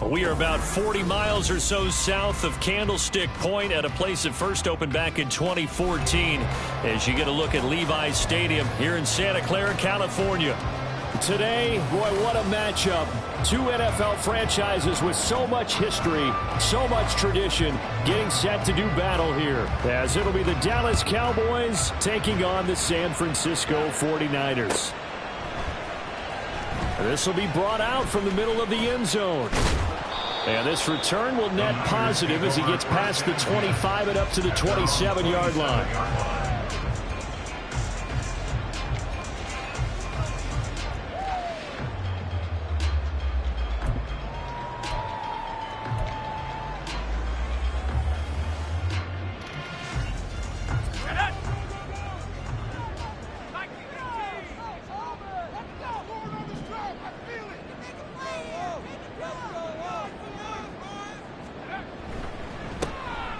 We are about 40 miles or so south of Candlestick Point at a place that first opened back in 2014 as you get a look at Levi's Stadium here in Santa Clara, California. Today, boy, what a matchup. Two NFL franchises with so much history, so much tradition, getting set to do battle here, as it'll be the Dallas Cowboys taking on the San Francisco 49ers. This will be brought out from the middle of the end zone. And this return will net positive as he gets past the 25 and up to the 27-yard line.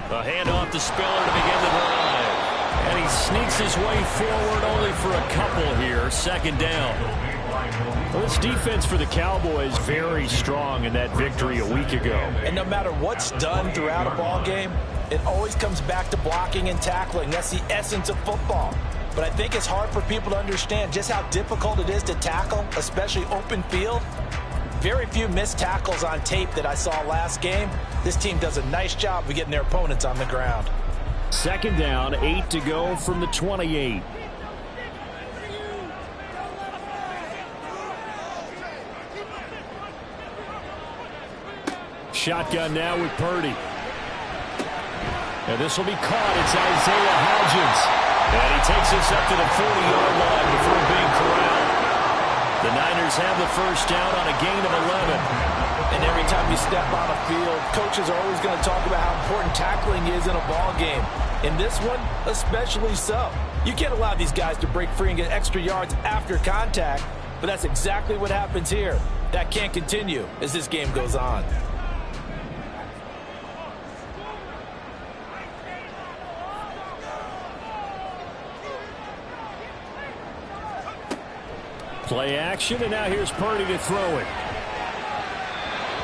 A handoff to Spiller to begin the drive. And he sneaks his way forward only for a couple here. Second down. Well, this defense for the Cowboys very strong in that victory a week ago. And no matter what's done throughout a ball game, it always comes back to blocking and tackling. That's the essence of football. But I think it's hard for people to understand just how difficult it is to tackle, especially open field. Very few missed tackles on tape that I saw last game. This team does a nice job of getting their opponents on the ground. Second down, 8 to go from the 28. Shotgun now with Purdy. And this will be caught. It's Isaiah Hodgins. And he takes us up to the 40-yard line before being corralled. The Niners have the first down on a gain of 11. And every time you step on a field, coaches are always going to talk about how important tackling is in a ball game. In this one, especially so. You can't allow these guys to break free and get extra yards after contact, but that's exactly what happens here. That can't continue as this game goes on. Play action, and now here's Purdy to throw it.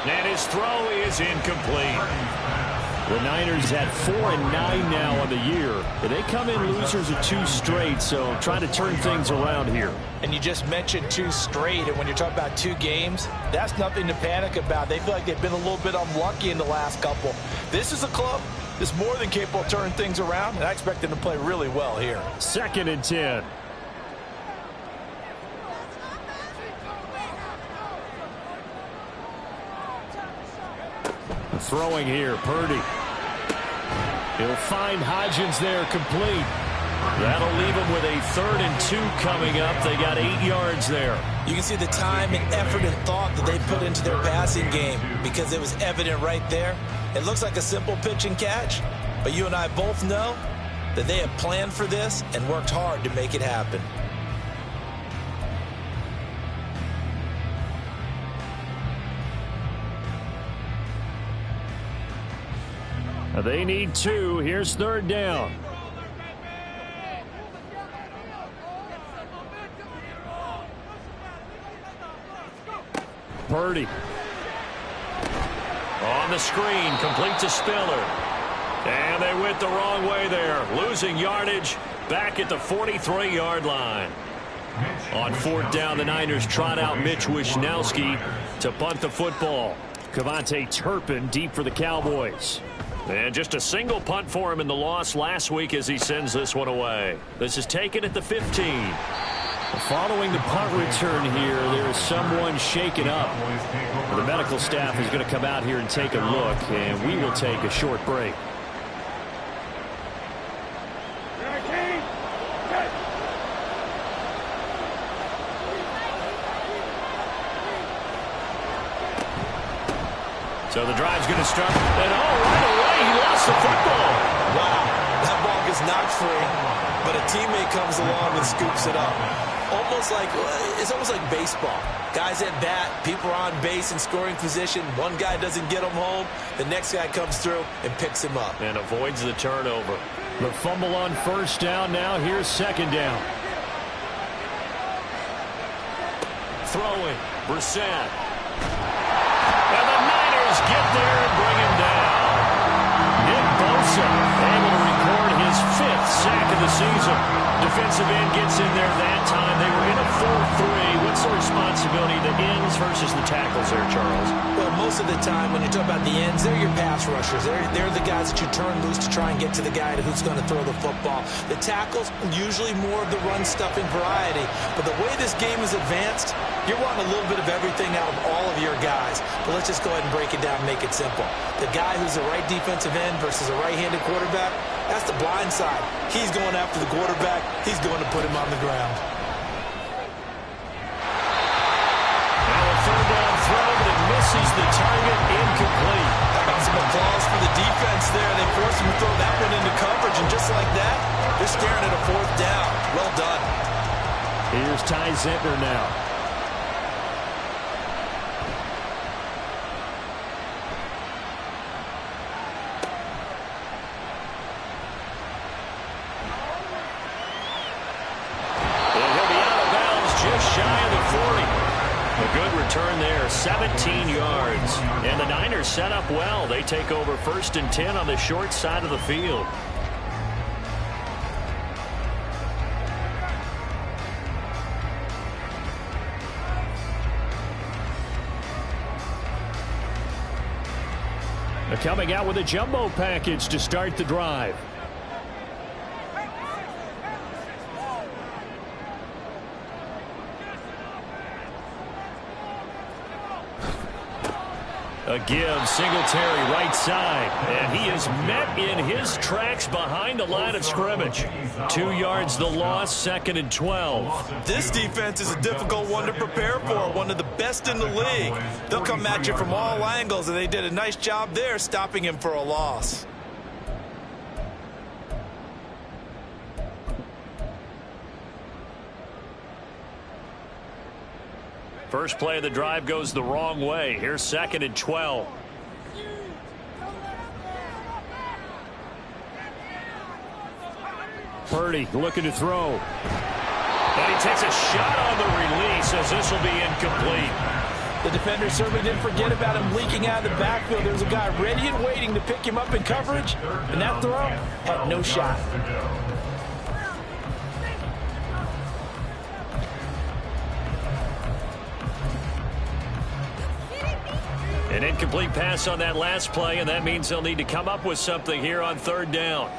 And his throw is incomplete. The Niners at 4-9 now on the year. They come in losers of 2 straight, so trying to turn things around here. And you just mentioned 2 straight, and when you're talking about 2 games, that's nothing to panic about. They feel like they've been a little bit unlucky in the last couple. This is a club that's more than capable of turning things around, and I expect them to play really well here. 2nd and 10. Throwing here, Purdy. He'll find Hodgins there complete. That'll leave him with a 3rd and 2 coming up. They got 8 yards there. You can see the time and effort and thought that they put into their passing game because it was evident right there. It looks like a simple pitch and catch, but you and I both know that they have planned for this and worked hard to make it happen. They need 2. Here's 3rd down. Purdy. On the screen, complete to Spiller. And they went the wrong way there. Losing yardage back at the 43-yard line. On 4th down, the Niners trot out Mitch Wishnowski to punt the football. Kevontae Turpin deep for the Cowboys. And just a single punt for him in the loss last week as he sends this one away. This is taken at the 15. Following the punt return here, there is someone shaken up. The medical staff is going to come out here and take a look, and we will take a short break. So the drive's going to start, and right away he lost the football. Wow, that ball gets knocked free, but a teammate comes along and scoops it up. It's almost like baseball. Guys at bat, people are on base in scoring position. One guy doesn't get him home, the next guy comes through and picks him up. And avoids the turnover. The fumble on 1st down, now here's 2nd down. Throwing, Brissett. And the Niners season. Defensive end gets in there that time. They were in a 4-3. What's the responsibility of the ends versus the tackles there, Charles? Well, most of the time when you talk about the ends, they're your pass rushers. They're the guys that you turn loose to try and get to the guy who's going to throw the football. The tackles, usually more of the run-stuffing variety. But the way this game is advanced, you're wanting a little bit of everything out of all of your guys. But let's just go ahead and break it down and make it simple. The guy who's the right defensive end versus a right-handed quarterback, that's the blind side. He's going after the quarterback. He's going to put him on the ground. Now a third down throw, but it misses the target, incomplete. How about some applause for the defense there? They forced him to throw that one into coverage, and just like that, they're staring at a fourth down. Well done. Here's Ty Zentner now. Return there, 17 yards. And the Niners set up well. They take over 1st and 10 on the short side of the field. They're coming out with a jumbo package to start the drive. A give, Singletary right side, and he is met in his tracks behind the line of scrimmage. 2 yards the loss, 2nd and 12. This defense is a difficult one to prepare for, one of the best in the league. They'll come at you from all angles, and they did a nice job there stopping him for a loss. First play of the drive goes the wrong way. Here's 2nd and 12. Purdy looking to throw. And he takes a shot on the release as this will be incomplete. The defender certainly didn't forget about him leaking out of the backfield. There's a guy ready and waiting to pick him up in coverage, and that throw had no shot. An incomplete pass on that last play, and that means they'll need to come up with something here on 3rd down.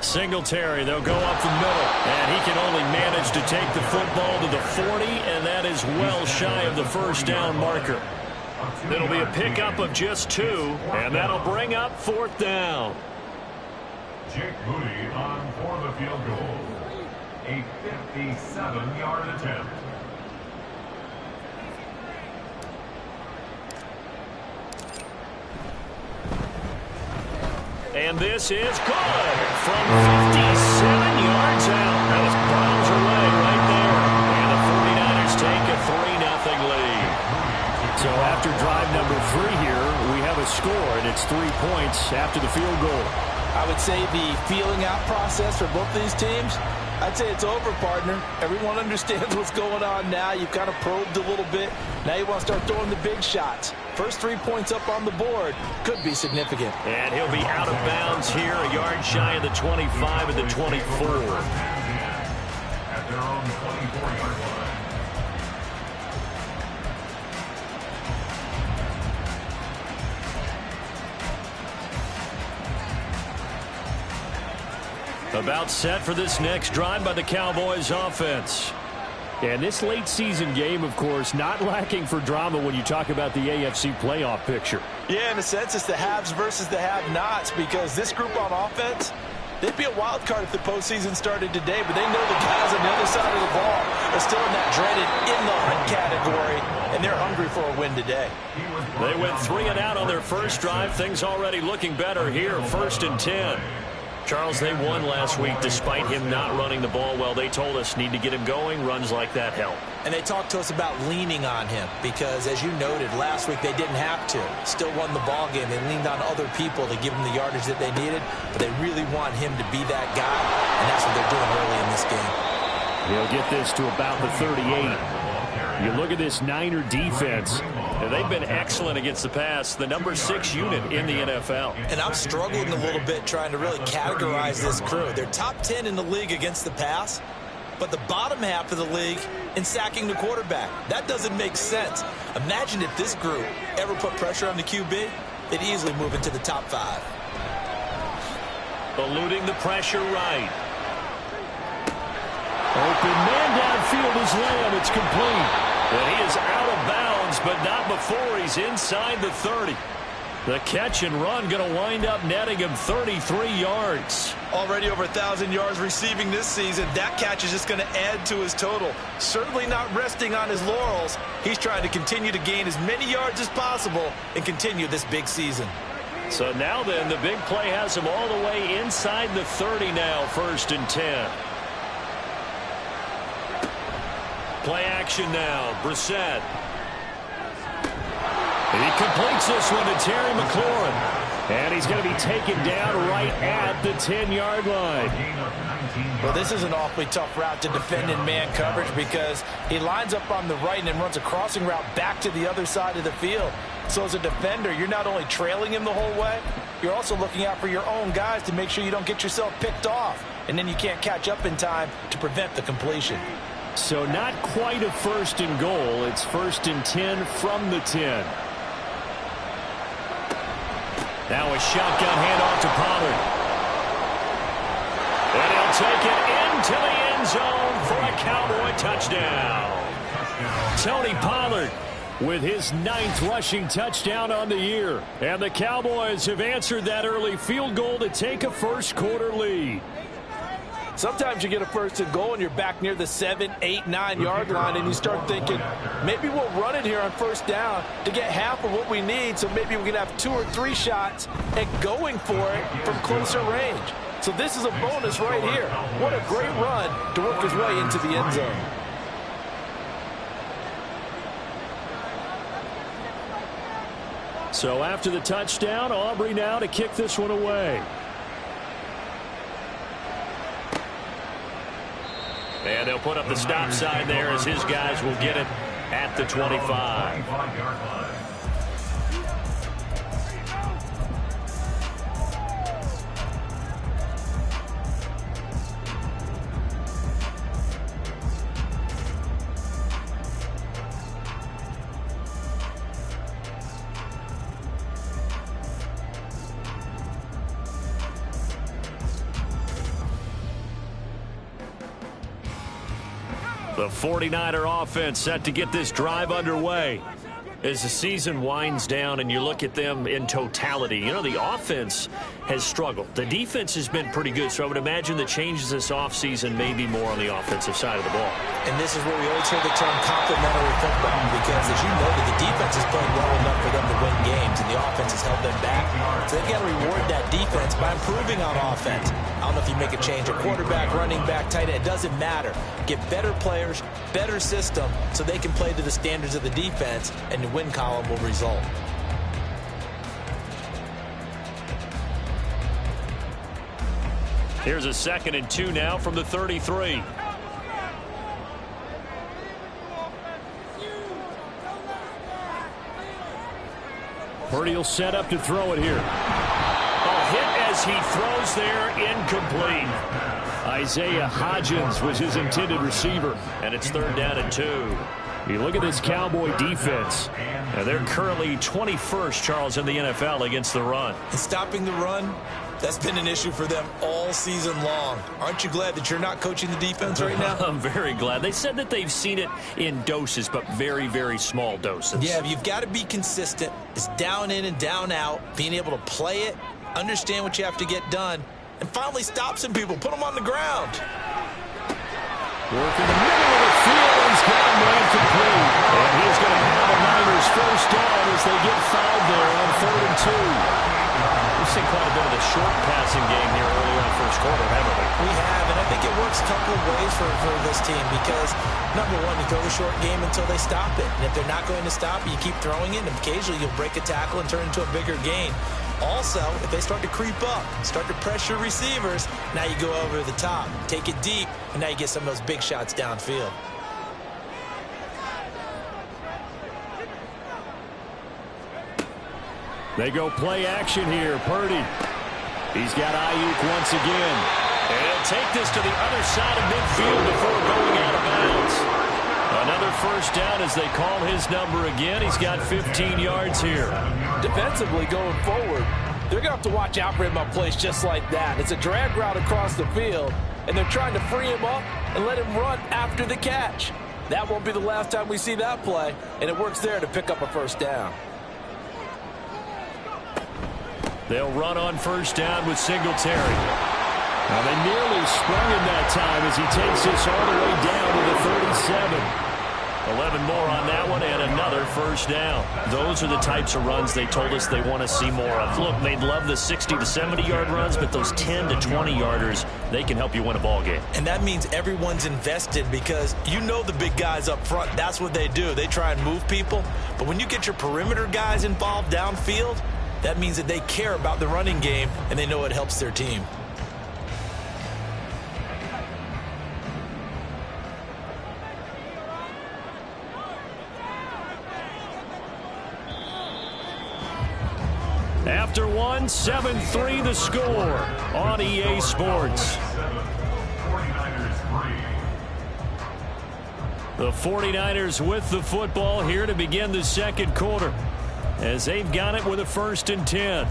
Singletary, they'll go up the middle, and he can only manage to take the football to the 40, and that is well shy of the 1st down marker. It'll be a pickup of just 2, and that'll bring up 4th down. Jake Moody on for the field goal. A 57-yard attempt. And this is good from 57 yards out. Those bombs away right there. And the 49ers take a 3-0 lead. So after drive number 3 here, we have a score, and it's 3 points after the field goal. I would say the feeling out process for both these teams, I'd say it's over, partner. Everyone understands what's going on now. You've kind of probed a little bit. Now you want to start throwing the big shots. First 3 points up on the board could be significant. And he'll be out of bounds here, a yard shy of the 25 and the 24. At their own 24-yard line. About set for this next drive by the Cowboys offense. And this late season game, of course, not lacking for drama when you talk about the AFC playoff picture. Yeah, in a sense, it's the haves versus the have-nots, because this group on offense, they'd be a wild card if the postseason started today, but they know the guys on the other side of the ball are still in that dreaded in-the-hunt category, and they're hungry for a win today. They went 3 and out on their first drive. Things already looking better here, 1st and 10. Charles, they won last week despite him not running the ball well. They told us need to get him going. Runs like that help. And they talked to us about leaning on him because, as you noted, last week they didn't have to. Still won the ball game. They leaned on other people to give him the yardage that they needed, but they really want him to be that guy, and that's what they're doing early in this game. He'll get this to about the 38. You look at this Niner defense. And they've been excellent against the pass, the number 6 unit in the NFL. And I'm struggling a little bit trying to really categorize this crew. They're top 10 in the league against the pass, but the bottom half of the league in sacking the quarterback. That doesn't make sense. Imagine if this group ever put pressure on the QB, they'd easily move into the top 5. Eluding the pressure right. Open man downfield is Lamb. It's complete. And he is out of bounds, but not before he's inside the 30. The catch and run going to wind up netting him 33 yards. Already over 1,000 yards receiving this season. That catch is just going to add to his total. Certainly not resting on his laurels. He's trying to continue to gain as many yards as possible and continue this big season. So now then, the big play has him all the way inside the 30 now, 1st and 10. Play action now, Brissett. He completes this one to Terry McLaurin. And he's going to be taken down right at the 10-yard line. Well, this is an awfully tough route to defend in man coverage because he lines up on the right and then runs a crossing route back to the other side of the field. So as a defender, you're not only trailing him the whole way, you're also looking out for your own guys to make sure you don't get yourself picked off. And then you can't catch up in time to prevent the completion. So not quite a 1st and goal. It's 1st and 10 from the 10. Now a shotgun handoff to Pollard. And he'll take it into the end zone for a Cowboy touchdown. Tony Pollard with his 9th rushing touchdown on the year. And the Cowboys have answered that early field goal to take a 1st quarter lead. Sometimes you get a 1st and goal and you're back near the 7, 8, 9 yard line and you start thinking, maybe we'll run it here on 1st down to get half of what we need, so maybe we can have 2 or 3 shots at going for it from closer range. So this is a bonus right here. What a great run to work his way into the end zone. So after the touchdown, Aubrey now to kick this one away. And they'll put up the stop sign there as his guys will get it at the 25. The 49er offense set to get this drive underway. As the season winds down and you look at them in totality, you know, the offense has struggled. The defense has been pretty good, so I would imagine the changes this offseason may be more on the offensive side of the ball. And this is where we always hear the term complementary football, because as you noted, the defense has played well enough for them to win games, and the offense has held them back. So they've got to reward that defense by improving on offense. I don't know if you make a change, a quarterback, running back, tight end, it doesn't matter. Get better players, better system, so they can play to the standards of the defense, and the win column will result. Here's a 2nd and 2 now from the 33. Purdy will set up to throw it here. A hit as he throws there, incomplete. Isaiah Hodgins was his intended receiver, and it's 3rd down and 2. You look at this Cowboy defense. Now they're currently 21st, Charles, in the NFL against the run. And stopping the run, that's been an issue for them all season long. Aren't you glad that you're not coaching the defense right now? I'm very glad. They said that they've seen it in doses, but very, very small doses. Yeah, you've got to be consistent. It's down in and down out, being able to play it, understand what you have to get done, and finally stop some people, put them on the ground. Work in the middle of the field, he's got a man complete. And he's going to have the Niners 1st down as they get fouled there on 3rd and 2. We've seen quite a bit of the short passing game here early on 1st quarter, haven't we? We have, and I think it works a couple of ways for this team because, number one, you throw the short game until they stop it. And if they're not going to stop it, you keep throwing it, and occasionally you'll break a tackle and turn it into a bigger gain. Also, if they start to creep up, start to pressure receivers, now you go over the top, take it deep, and now you get some of those big shots downfield. They go play action here. Purdy. He's got Ayuk once again. And he'll take this to the other side of midfield before going out of bounds. Another first down as they call his number again. He's got 15 yards here. Defensively going forward, they're going to have to watch out for him on plays just like that. It's a drag route across the field, and they're trying to free him up and let him run after the catch. That won't be the last time we see that play, and it works there to pick up a first down. They'll run on first down with Singletary. Now they nearly sprung him that time as he takes this all the way down to the 37. 11 more on that one and another first down. Those are the types of runs they told us they want to see more of. Look, they'd love the 60 to 70-yard runs, but those 10 to 20-yarders, they can help you win a ball game. And that means everyone's invested because you know the big guys up front, that's what they do. They try and move people. But when you get your perimeter guys involved downfield, that means that they care about the running game and they know it helps their team. After one, 7-3 the score on EA Sports. The 49ers with the football here to begin the second quarter as they've got it with a 1st and 10.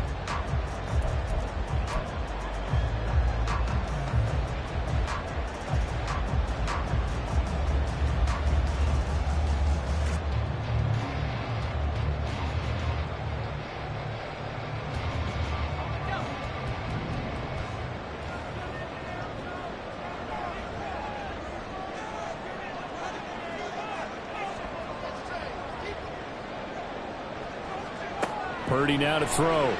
Purdy now to throw.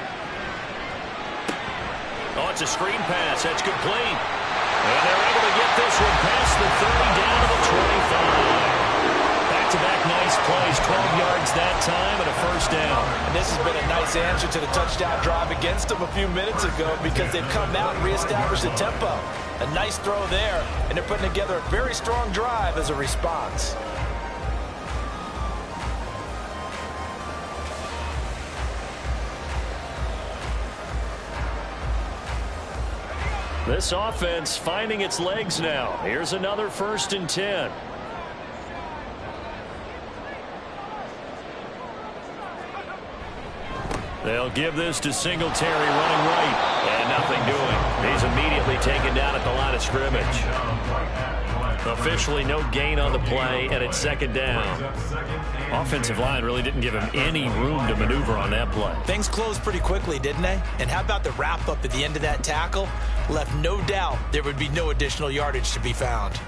Oh, it's a screen pass. That's complete. And they're able to get this one past the 30 down to the 25. Back-to-back nice plays. 12 yards that time and a first down. And this has been a nice answer to the touchdown drive against them a few minutes ago because they've come out and reestablished the tempo. A nice throw there, and they're putting together a very strong drive as a response. This offense finding its legs now. Here's another 1st and 10. They'll give this to Singletary running right. And nothing doing. He's immediately taken down at the line of scrimmage. Officially no gain on the play, and it's 2nd down. Offensive line really didn't give him any room to maneuver on that play. Things closed pretty quickly, didn't they? And how about the wrap-up at the end of that tackle? Left no doubt there would be no additional yardage to be found.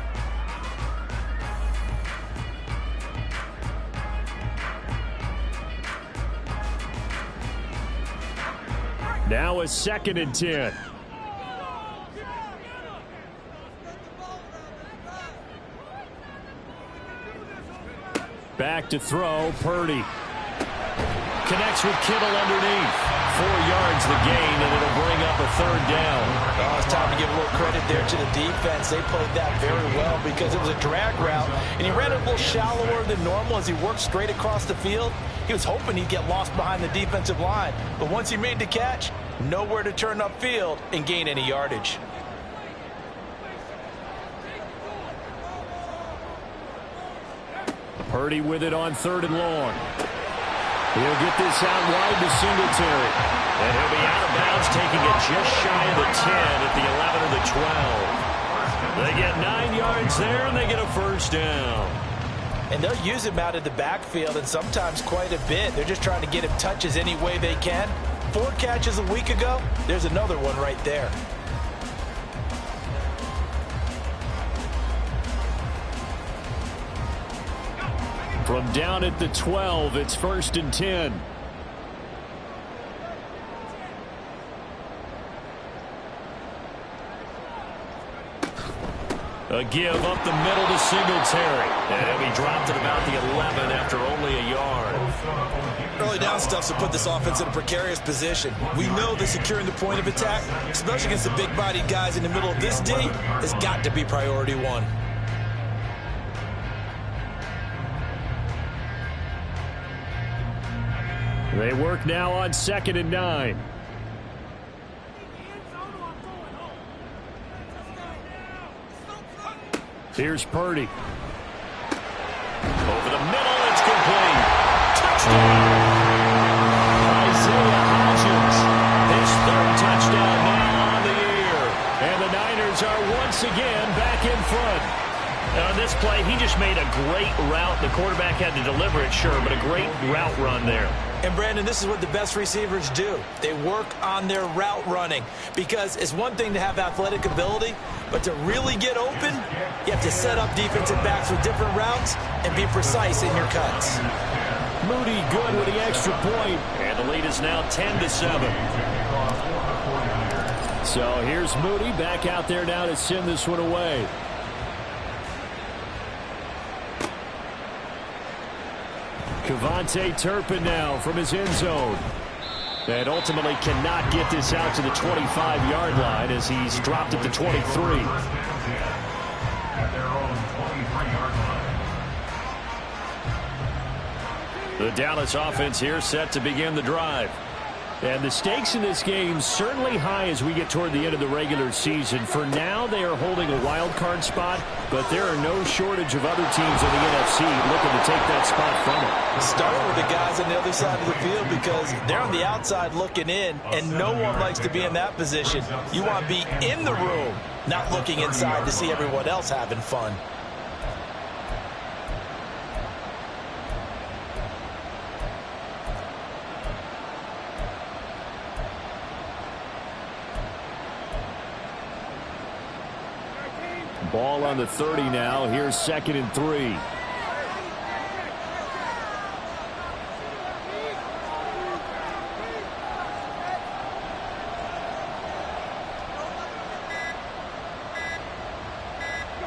Now a 2nd and 10. Back to throw, Purdy. Connects with Kittle underneath. 4 yards the gain, and it'll bring up a 3rd down. Oh, it's time to give a little credit there to the defense. They played that very well because it was a drag route, and he ran it a little shallower than normal as he worked straight across the field. He was hoping he'd get lost behind the defensive line, but once he made the catch, nowhere to turn upfield and gain any yardage. Purdy with it on 3rd and long. He'll get this out wide to Singletary. And he'll be out of bounds, taking it just shy of the 10 at the 11 or the 12. They get 9 yards there, and they get a first down. And they'll use him out of the backfield, and sometimes quite a bit. They're just trying to get him touches any way they can. 4 catches a week ago. There's another one right there. From down at the 12, it's 1st and 10. A give up the middle to Singletary. And he'll be dropped at about the 11 after only a yard. Early down stuff's to put this offense in a precarious position. We know that securing the point of attack, especially against the big-bodied guys in the middle of this D, has got to be priority one. They work now on 2nd and 9. Here's Purdy. Over the middle, it's complete. Touchdown! Isaiah Hodgins, his 3rd touchdown now on the year. And the Niners are once again back in front. On this play, he just made a great route. The quarterback had to deliver it, sure, but a great route run there. And, Brandon, this is what the best receivers do. They work on their route running because it's one thing to have athletic ability, but to really get open, you have to set up defensive backs with different routes and be precise in your cuts. Moody good with the extra point. And the lead is now 10-7. So here's Moody back out there now to send this one away. Kevontae Turpin now from his end zone. And ultimately cannot get this out to the 25-yard line as he's dropped it to 23. At their own 23-yard line. The Dallas offense here set to begin the drive. And the stakes in this game certainly high as we get toward the end of the regular season. For now, they are holding a wild card spot, but there are no shortage of other teams in the NFC looking to take that spot from them. Start with the guys on the other side of the field because they're on the outside looking in, and no one likes to be in that position. You want to be in the room, not looking inside to see everyone else having fun. Ball on the 30 now. Here's 2nd and 3.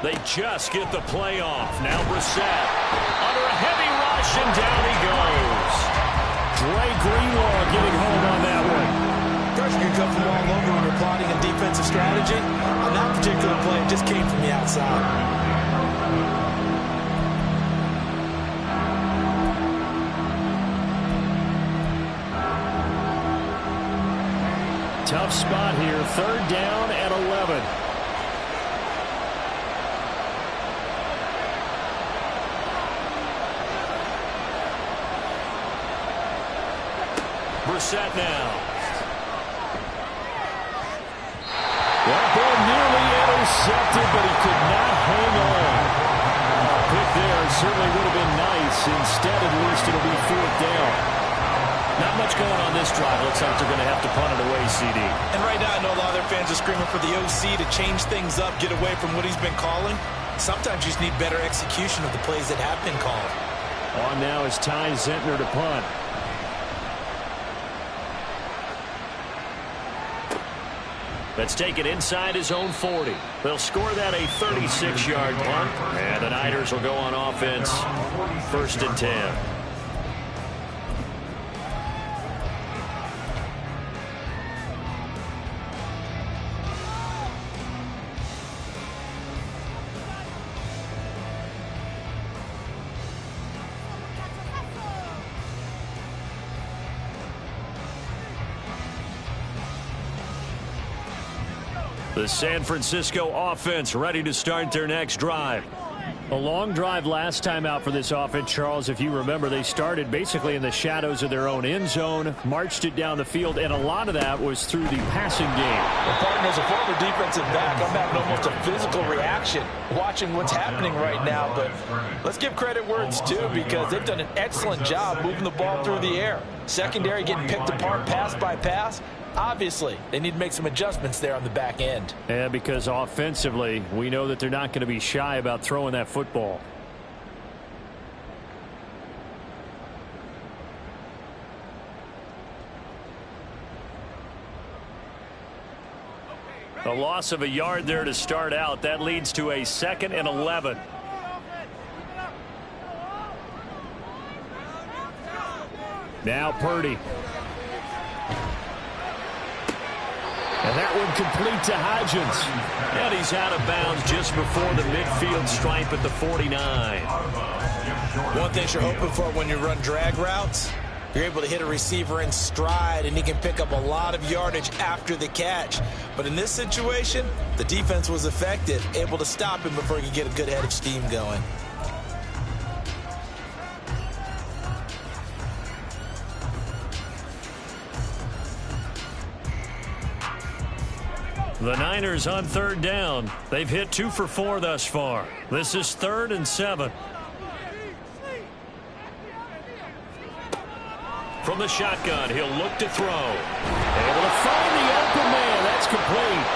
They just get the play off. Now Brissett under a heavy rush, and down he goes. Dre Greenlaw getting home on that one. Pressure can come from all over when you're plotting a defensive strategy. On that particular play, it just came from the outside. Tough spot here. 3rd down and 11. Brissett now. That ball nearly intercepted, but he could not hang on. A pick there certainly would have been nice. Instead, at least it'll be 4th down. Not much going on this drive. Looks like they're going to have to punt it away, CD. And right now, I know a lot of their fans are screaming for the OC to change things up, get away from what he's been calling. Sometimes you just need better execution of the plays that have been called. On now is Ty Zentner to punt. Let's take it inside his own 40. They'll score that a 36-yard punt. And the Niners will go on offense. 1st and 10. The San Francisco offense ready to start their next drive. A long drive last time out for this offense, Charles. If you remember, they started basically in the shadows of their own end zone, marched it down the field, and a lot of that was through the passing game. Well, partner, as a former defensive back, I'm having almost a physical reaction watching what's happening right now. But let's give credit where it's due because they've done an excellent job moving the ball through the air. Secondary getting picked apart pass by pass. Obviously, they need to make some adjustments there on the back end. Yeah, because offensively, we know that they're not going to be shy about throwing that football. A loss of a yard there to start out. That leads to a 2nd and 11. Now Purdy. And that one complete to Hodgins. And he's out of bounds just before the midfield stripe at the 49. One thing you're hoping for when you run drag routes, You're able to hit a receiver in stride, and he can pick up a lot of yardage after the catch. But in this situation, the defense was effective, able to stop him before he could get a good head of steam going. The Niners on third down. They've hit 2 for 4 thus far. This is 3rd and 7. From the shotgun, he'll look to throw. Able to find the open man. That's complete.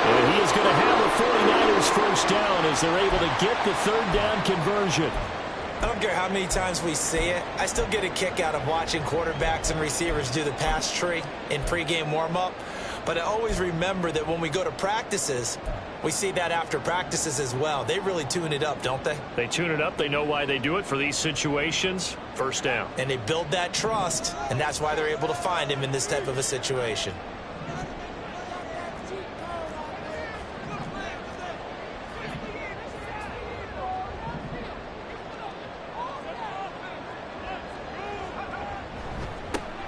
And he is going to have a 49ers first down as they're able to get the 3rd down conversion. I don't care how many times we see it. I still get a kick out of watching quarterbacks and receivers do the pass tree in pregame warm-up. But I always remember that when we go to practices, we see that after practices as well. They really tune it up, don't they? They tune it up. They know why they do it for these situations. First down. And they build that trust, and that's why they're able to find him in this type of a situation.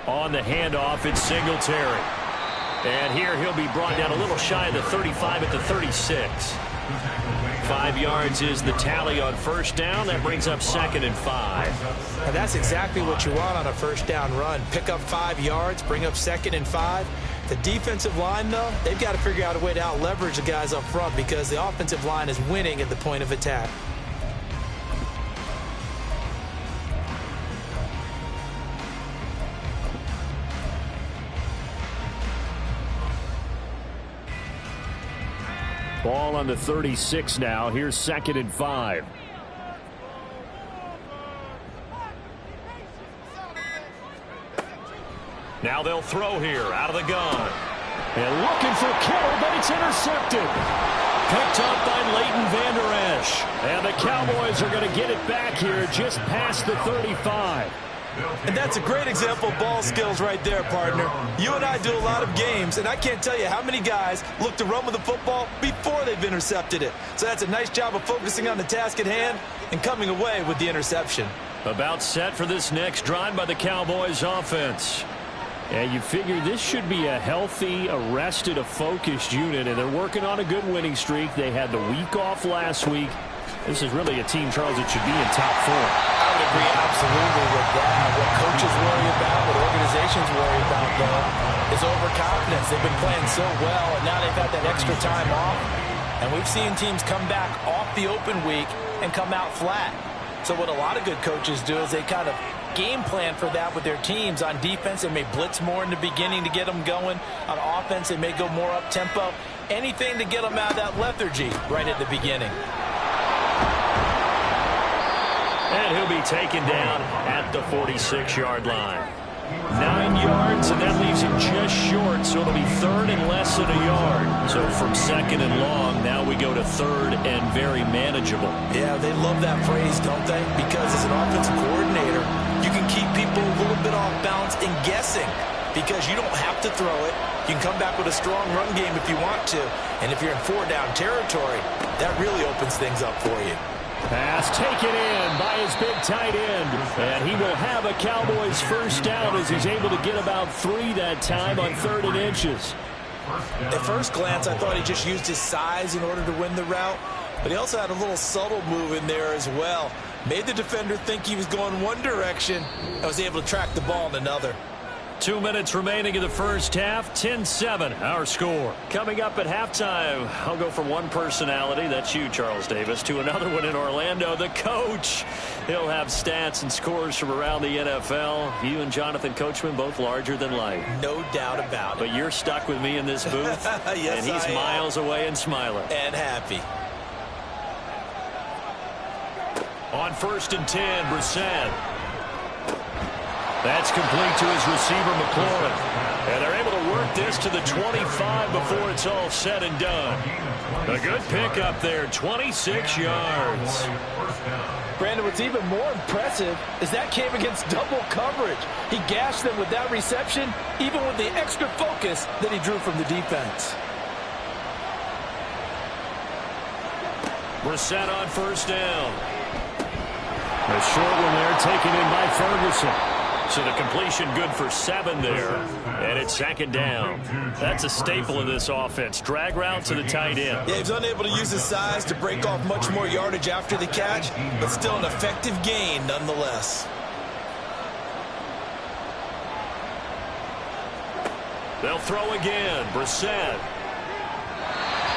On the handoff, it's Singletary. And here he'll be brought down a little shy of the 35 at the 36. 5 yards is the tally on first down. That brings up 2nd and 5. And that's exactly what you want on a first down run. Pick up 5 yards, bring up 2nd and 5. The defensive line, though, they've got to figure out a way to out-leverage the guys up front because the offensive line is winning at the point of attack. Ball on the 36 now. Here's 2nd and 5. Now they'll throw here out of the gun. And looking for Kittle, but it's intercepted. Picked up by Leighton Vander Esch. And the Cowboys are going to get it back here just past the 35. And that's a great example of ball skills right there, partner. You and I do a lot of games, and I can't tell you how many guys look to run with the football before they've intercepted it. So that's a nice job of focusing on the task at hand and coming away with the interception. About set for this next drive by the Cowboys offense. And you figure this should be a healthy, arrested, a focused unit, and they're working on a good winning streak. They had the week off last week. This is really a team, Charles, that should be in top 4. I would agree absolutely with that. What coaches worry about, what organizations worry about, though, is overconfidence. They've been playing so well, and now they've had that extra time off. And we've seen teams come back off the open week and come out flat. So what a lot of good coaches do is they kind of game plan for that with their teams. On defense, they may blitz more in the beginning to get them going. On offense, they may go more up-tempo. Anything to get them out of that lethargy right at the beginning. And he'll be taken down at the 46-yard line. 9 yards, and that leaves him just short, so it'll be 3rd and less than a yard. So from 2nd and long, now we go to 3rd and very manageable. Yeah, they love that phrase, don't they? Because as an offensive coordinator, you can keep people a little bit off balance and guessing because you don't have to throw it. You can come back with a strong run game if you want to. And if you're in 4-down territory, that really opens things up for you. Pass taken in by his big tight end. And he will have a Cowboys first down as he's able to get about 3 that time on 3rd and inches. At first glance, I thought he just used his size in order to win the route. But he also had a little subtle move in there as well. Made the defender think he was going one direction and was able to track the ball in another. 2 minutes remaining in the first half. 10-7, our score. Coming up at halftime, I'll go from one personality, that's you, Charles Davis, to another one in Orlando, the coach. He'll have stats and scores from around the NFL. You and Jonathan Coachman, both larger than life. No doubt about it. But you're stuck with me in this booth. Yes, and he's miles away and smiling. And happy. On 1st and 10, Brissett. That's complete to his receiver, McLaurin. And they're able to work this to the 25 before it's all said and done. A good pickup there, 26 yards. Brandon, what's even more impressive is that came against double coverage. He gashed them with that reception, even with the extra focus that he drew from the defense. Brissett on 1st down. A short one there taken in by Ferguson. So the completion good for 7 there, and it's second down. That's a staple of this offense. Drag route to the tight end. Yeah, he's unable to use his size to break off much more yardage after the catch, but still an effective gain nonetheless. They'll throw again. Brissett.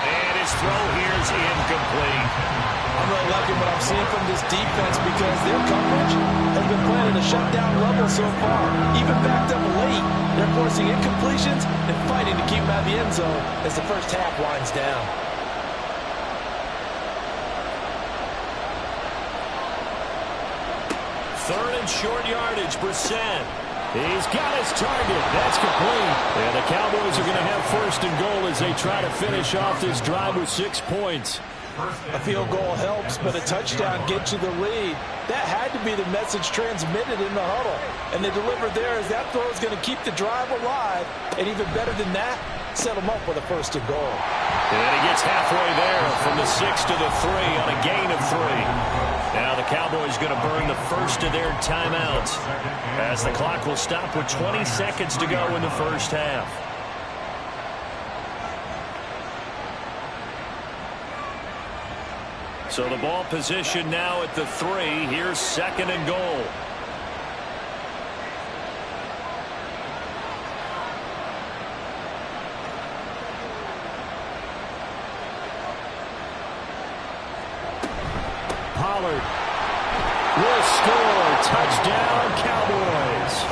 And his throw here is incomplete. I'm really liking what I'm seeing from this defense because their coverage has been playing at a shutdown level so far. Even backed up late, they're forcing incompletions and fighting to keep them out of the end zone as the first half winds down. Third and short yardage. Brissett. He's got his target. That's complete. And the Cowboys are going to have first and goal as they try to finish off this drive with 6 points. A field goal helps, but a touchdown gets you the lead. That had to be the message transmitted in the huddle. And they delivered there as that throw is going to keep the drive alive. And even better than that, set them up with a first and goal. And he gets halfway there from the 6 to the 3 on a gain of 3. Now the Cowboys going to burn the first of their timeouts as the clock will stop with 20 seconds to go in the first half. So the ball position now at the 3. Here's second and goal. Pollard will score. Touchdown, Cowboys.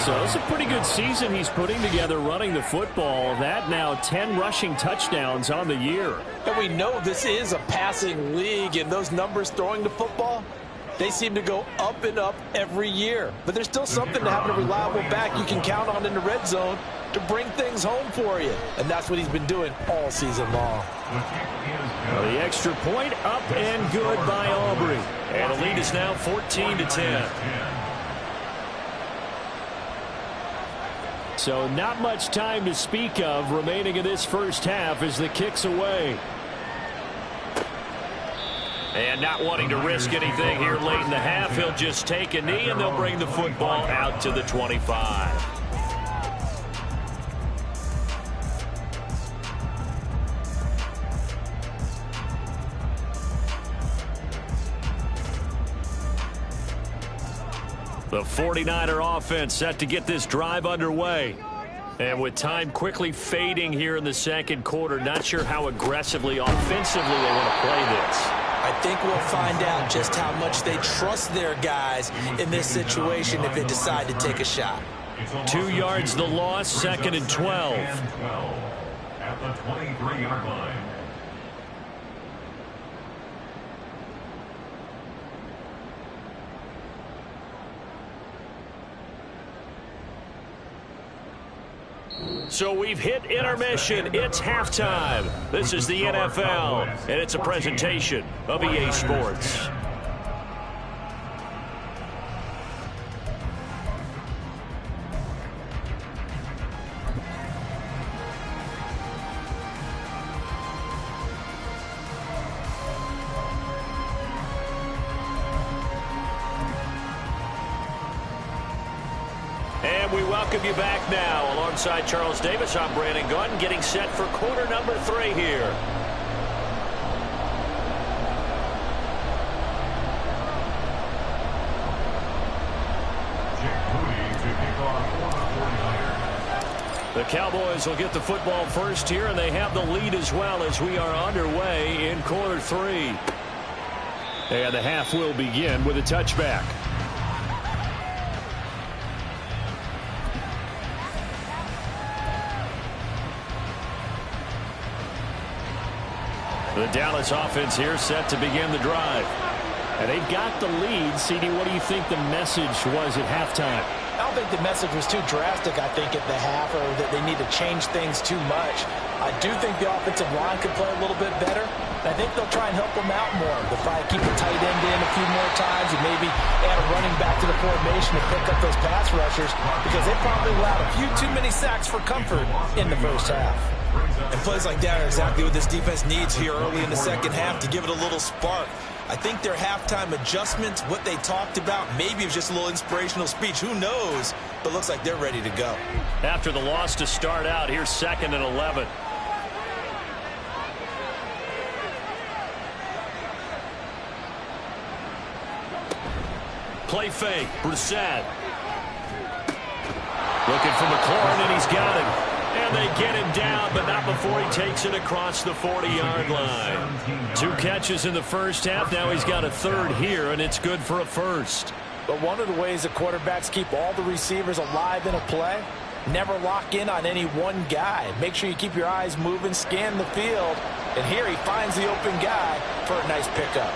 So it's a pretty good season he's putting together running the football. That now 10 rushing touchdowns on the year. And we know this is a passing league, and those numbers throwing the football, they seem to go up and up every year. But there's still something to having a reliable back you can count on in the red zone to bring things home for you. And that's what he's been doing all season long. Well, the extra point up and good by Aubrey. And the lead is now 14-10. So not much time to speak of remaining in this first half as the kick's away. And not wanting to risk anything here late in the half, he'll just take a knee and they'll bring the football out to the 25. The 49er offense set to get this drive underway. And with time quickly fading here in the second quarter, not sure how aggressively, offensively they want to play this. I think we'll find out just how much they trust their guys in this situation if they decide to take a shot. 2 yards the loss, second and 12. At the 23-yard line. So we've hit intermission. It's halftime. This is the NFL, and it's a presentation of EA Sports. And we welcome you back now. Alongside Charles Davis, I'm Brandon Gunn, getting set for quarter number 3 here. The Cowboys will get the football first here, and they have the lead as well as we are underway in quarter 3. And the half will begin with a touchback. The Dallas offense here set to begin the drive. And they've got the lead. CD, what do you think the message was at halftime? I don't think the message was too drastic, I think, at the half, or that they need to change things too much. I do think the offensive line could play a little bit better. I think they'll try and help them out more. They'll probably keep the tight end in a few more times and maybe add a running back to the formation to pick up those pass rushers, because they probably allowed a few too many sacks for comfort in the first half. And plays like that are exactly what this defense needs here early in the second half to give it a little spark. I think their halftime adjustments, what they talked about, maybe it was just a little inspirational speech. Who knows? But looks like they're ready to go. After the loss to start out, here's 2nd and 11. Play fake. Brissett. Looking for McLaurin, and he's got him. And they get him down, but not before he takes it across the 40-yard line. 2 catches in the first half. Now he's got a 3rd here, and it's good for a 1st. But one of the ways the quarterbacks keep all the receivers alive in a play, never lock in on any one guy. Make sure you keep your eyes moving, scan the field. And here he finds the open guy for a nice pickup.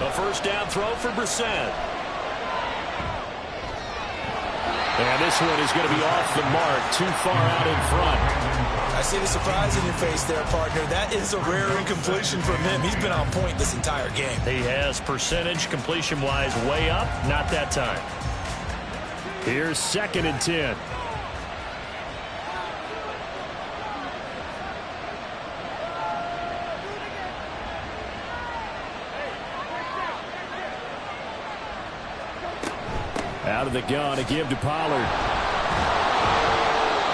A 1st down throw for Brissett. And this one is going to be off the mark, too far out in front. I see the surprise in your face there, partner. That is a rare incompletion from him. He's been on point this entire game. He has percentage completion-wise way up, not that time. Here's 2nd and 10. Out of the gun, a give to Pollard.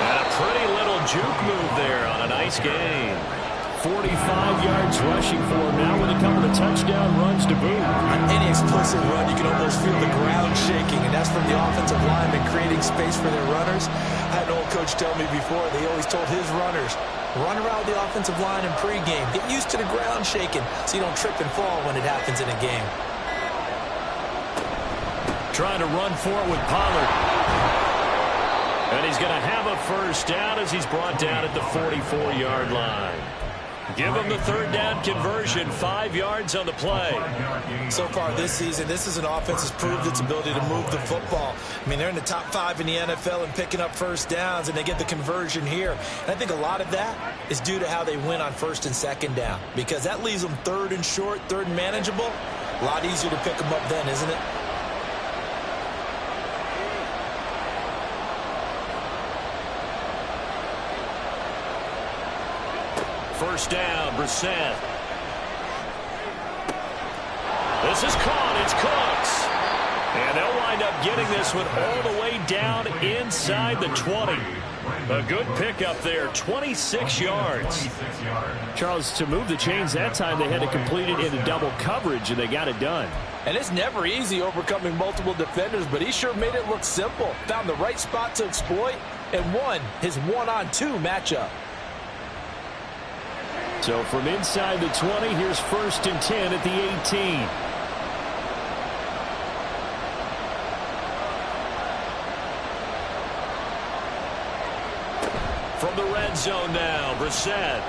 And a pretty little juke move there on a nice game. 45 yards rushing for him now with a couple of touchdown runs to boot. On any explicit run, you can almost feel the ground shaking, and that's from the offensive linemen creating space for their runners. I had an old coach tell me before, they always told his runners, run around the offensive line in pregame. Get used to the ground shaking so you don't trip and fall when it happens in a game. Trying to run for it with Pollard. And he's going to have a 1st down as he's brought down at the 44-yard line. Give him the 3rd down conversion, 5 yards on the play. So far this season, this is an offense that's proved its ability to move the football. I mean, they're in the top 5 in the NFL and picking up 1st downs, and they get the conversion here. And I think a lot of that is due to how they win on 1st and 2nd down, because that leaves them 3rd and short, 3rd and manageable. A lot easier to pick them up then, isn't it? First down, Brissett. This is caught. It's Cooks. And they'll wind up getting this one all the way down inside the 20. A good pickup there, 26 yards. Charles, to move the chains that time, they had to complete it into double coverage, and they got it done. And it's never easy overcoming multiple defenders, but he sure made it look simple. Found the right spot to exploit and won his 1-on-2 matchup. So from inside the 20, here's 1st and 10 at the 18. From the red zone now, Brissett.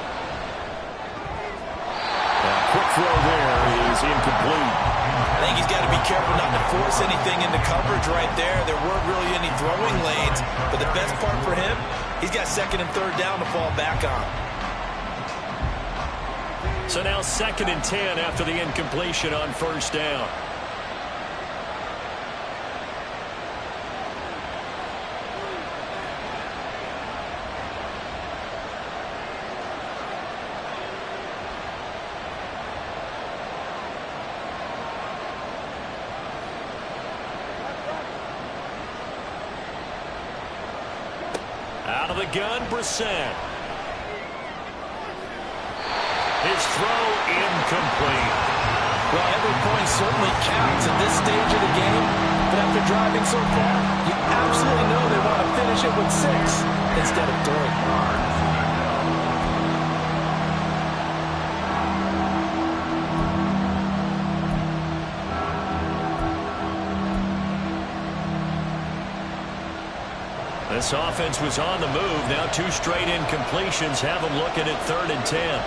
Quick throw there is incomplete. I think he's got to be careful not to force anything into coverage right there. There weren't really any throwing lanes, but the best part for him, he's got 2nd and 3rd down to fall back on. So now 2nd and 10 after the incompletion on 1st down. Out of the gun, Brissett. His throw incomplete. Well, every point certainly counts at this stage of the game, but after driving so far, you absolutely know they want to finish it with 6 instead of 3. This offense was on the move. Now 2 straight incompletions have them looking at 3rd and 10.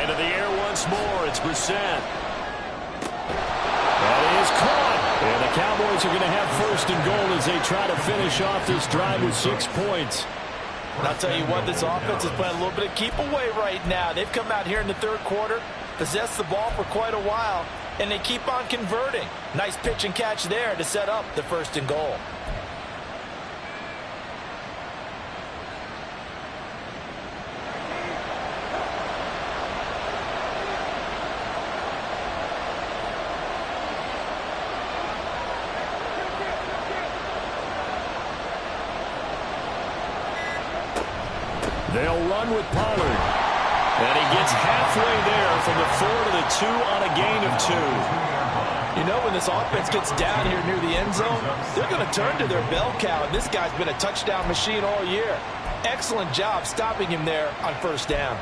Into the air once more. It's Brissett. That is caught. And the Cowboys are going to have 1st and goal as they try to finish off this drive with 6 points. And I'll tell you what, this offense is playing a little bit of keep away right now. They've come out here in the 3rd quarter, possessed the ball for quite a while, and they keep on converting. Nice pitch and catch there to set up the 1st and goal. They'll run with Pollard. And he gets halfway there from the 4 to the 2 on a gain of 2. You know, when this offense gets down here near the end zone, they're going to turn to their bell cow. And this guy's been a touchdown machine all year. Excellent job stopping him there on 1st down.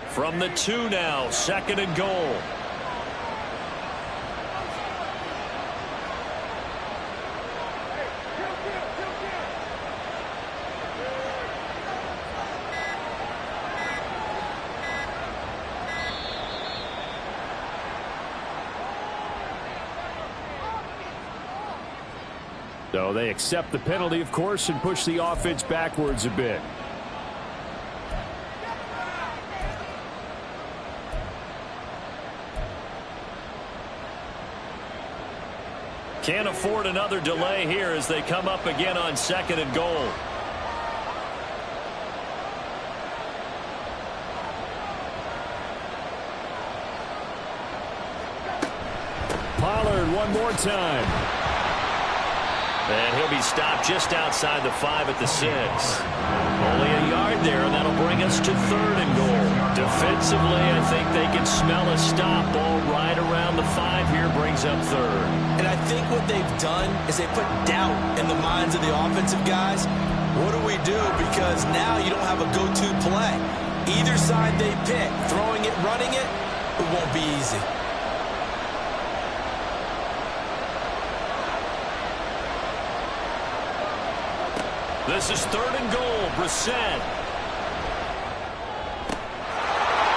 From the 2 now, 2nd and goal. So they accept the penalty, of course, and push the offense backwards a bit. Can't afford another delay here as they come up again on 2nd and goal. Pollard one more time. And he'll be stopped just outside the 5 at the 6. Only a yard there, and that'll bring us to 3rd and goal. Defensively, I think they can smell a stop. Ball right around the 5 here brings up 3rd. And I think what they've done is they put doubt in the minds of the offensive guys. What do we do? Because now you don't have a go-to play. Either side they pick, throwing it, running it, it won't be easy. This is 3rd and goal. Brissett.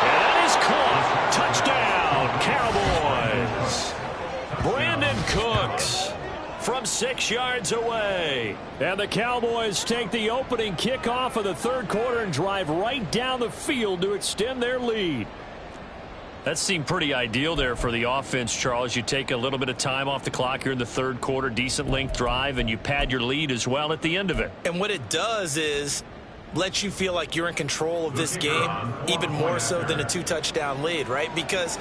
And that is caught. Touchdown, Cowboys. Brandon Cooks from 6 yards away. And the Cowboys take the opening kickoff of the 3rd quarter and drive right down the field to extend their lead. That seemed pretty ideal there for the offense, Charles. You take a little bit of time off the clock here in the 3rd quarter, decent length drive, and you pad your lead as well at the end of it. And what it does is lets you feel like you're in control of this game, even more so than a 2-touchdown lead, right? Because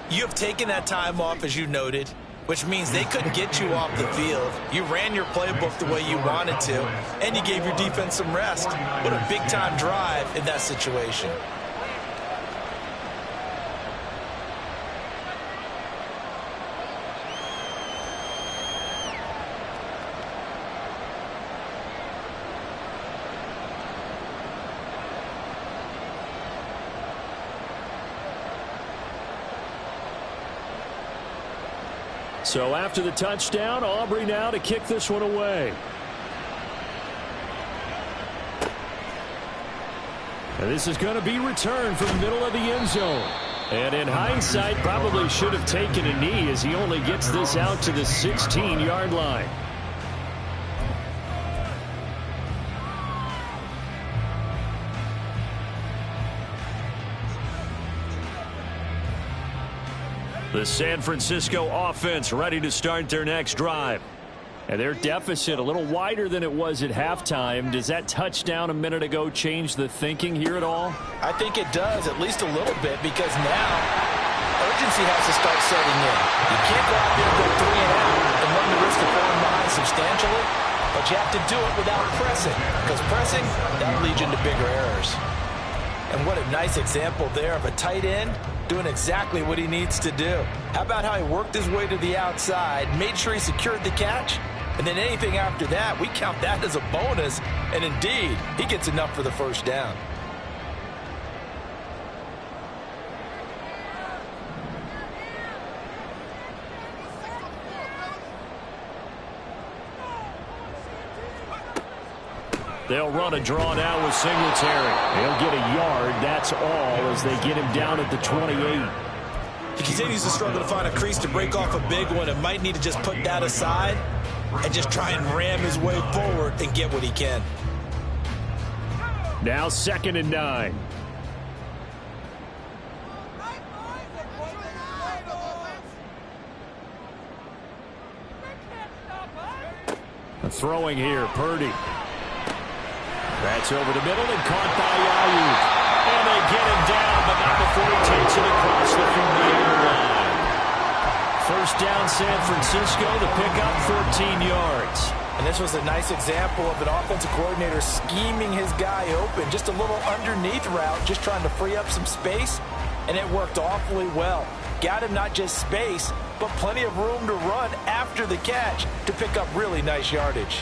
you have taken that time off, as you noted, which means they couldn't get you off the field. You ran your playbook the way you wanted to, and you gave your defense some rest. What a big-time drive in that situation. So after the touchdown, Aubrey now to kick this one away. And this is going to be returned from the middle of the end zone. And in hindsight, probably should have taken a knee as he only gets this out to the 16-yard line. The San Francisco offense ready to start their next drive. And their deficit a little wider than it was at halftime. Does that touchdown a minute ago change the thinking here at all? I think it does, at least a little bit, because now urgency has to start setting in. You can't go out there and go 3 and out and run the risk of falling behind substantially, but you have to do it without pressing, because pressing, that'll lead you into bigger errors. And what a nice example there of a tight end doing exactly what he needs to do. How about how he worked his way to the outside, made sure he secured the catch, and then anything after that, we count that as a bonus, and indeed, he gets enough for the 1st down. They'll run a draw now with Singletary. He'll get a yard, that's all, as they get him down at the 28. He continues to struggle to find a crease to break off a big one and might need to just put that aside and just try and ram his way forward and get what he can. Now 2nd and 9. Throwing here, Purdy. That's over the middle and caught by Ayuk. And they get him down, but not before he takes it across the 48 line. First down, San Francisco. The pickup, 14 yards. And this was a nice example of an offensive coordinator scheming his guy open. Just a little underneath route, just trying to free up some space. And it worked awfully well. Got him not just space, but plenty of room to run after the catch to pick up really nice yardage.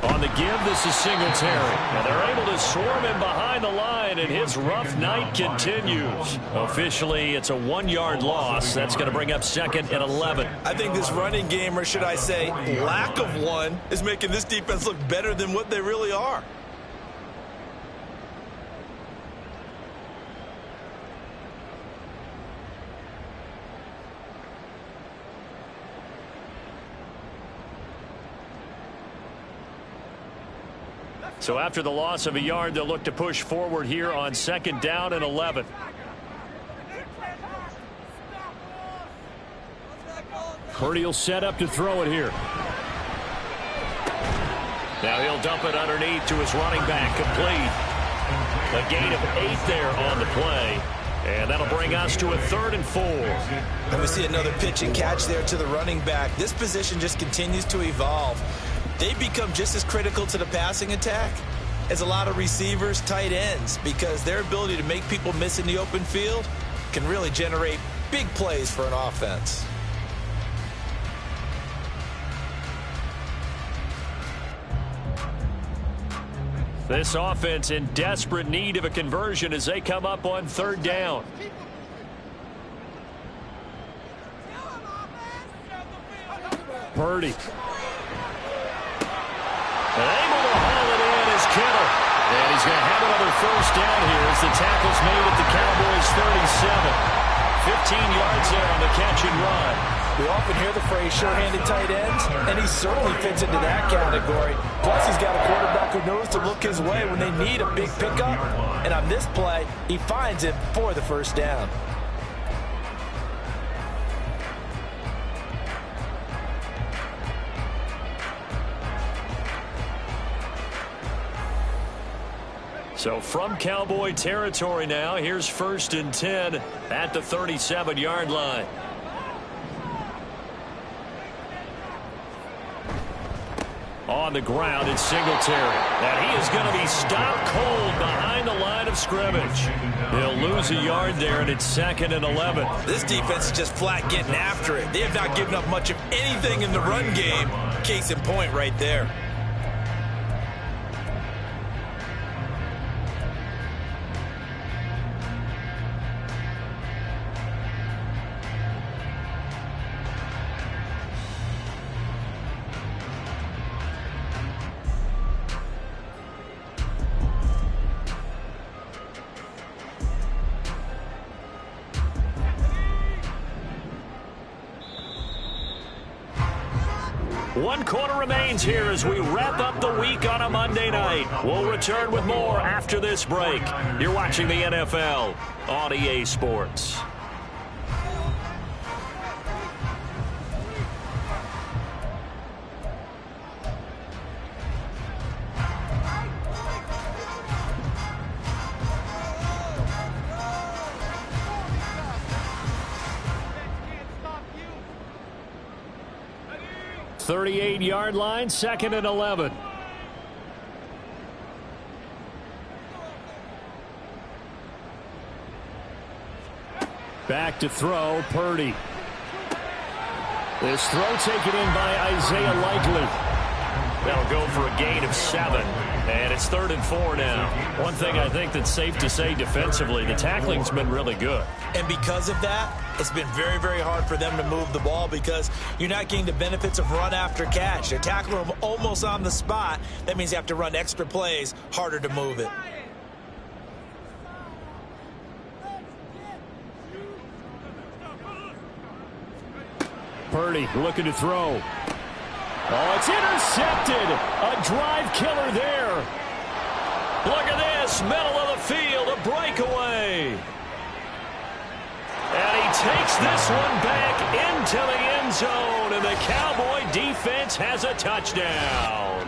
On the give, this is Singletary. And they're able to swarm him behind the line, and his rough night continues. Officially, it's a 1-yard loss. That's going to bring up 2nd and 11. I think this running game, or should I say lack of one, is making this defense look better than what they really are. So after the loss of a yard, they'll look to push forward here on 2nd down and 11. Purdy will set up to throw it here. Now he'll dump it underneath to his running back, complete. A gain of 8 there on the play. And that'll bring us to a 3rd and 4. And we see another pitch and catch there to the running back. This position just continues to evolve. They become just as critical to the passing attack as a lot of receivers, tight ends, because their ability to make people miss in the open field can really generate big plays for an offense. This offense in desperate need of a conversion as they come up on 3rd down. Purdy. And able to haul it in is Kittle. And he's going to have another first down here as the tackle's made at the Cowboys' 37. 15 yards there on the catch and run. We often hear the phrase sure-handed tight ends, and he certainly fits into that category. Plus, he's got a quarterback who knows to look his way when they need a big pickup. And on this play, he finds it for the first down. So from Cowboy territory now, here's 1st and 10 at the 37-yard line. On the ground, it's Singletary. And he is going to be stopped cold behind the line of scrimmage. He'll lose a yard there, and it's 2nd and 11. This defense is just flat getting after it. They have not given up much of anything in the run game. Case in point right there. One quarter remains here as we wrap up the week on a Monday night. We'll return with more after this break. You're watching the NFL on EA Sports. The 38-yard line, 2nd and 11. Back to throw, Purdy. This throw taken in by Isaiah Likely. That'll go for a gain of 7. And it's 3rd and 4 now. One thing I think that's safe to say defensively, the tackling's been really good. And because of that, it's been very, very hard for them to move the ball because you're not getting the benefits of run after catch. They're tackling them almost on the spot. That means you have to run extra plays, harder to move it. Purdy looking to throw. Oh, it's intercepted. A drive killer there. Look at this. Middle of the field. A breakaway. And he takes this one back into the end zone. And the Cowboy defense has a touchdown.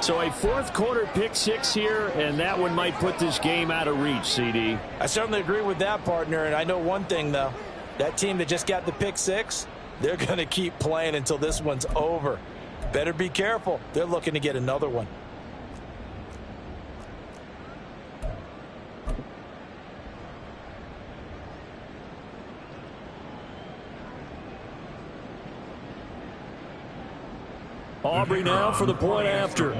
So a 4th quarter pick 6 here, and that one might put this game out of reach, CD. I certainly agree with that, partner. And I know one thing, though. That team that just got the pick 6, they're going to keep playing until this one's over. Better be careful. They're looking to get another one. Aubrey now for the point after.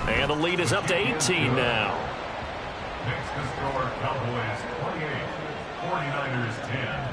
And the lead is up to 18 now. Next to score, Cowboys 28, 49ers 10.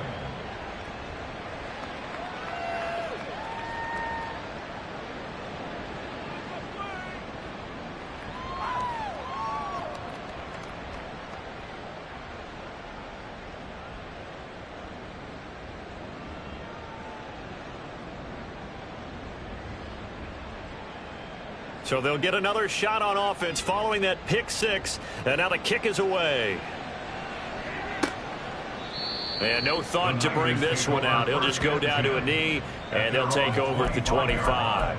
So they'll get another shot on offense following that pick 6. And now the kick is away. And no thought to bring this one out. He'll just go down to a knee, and they'll take over at the 25.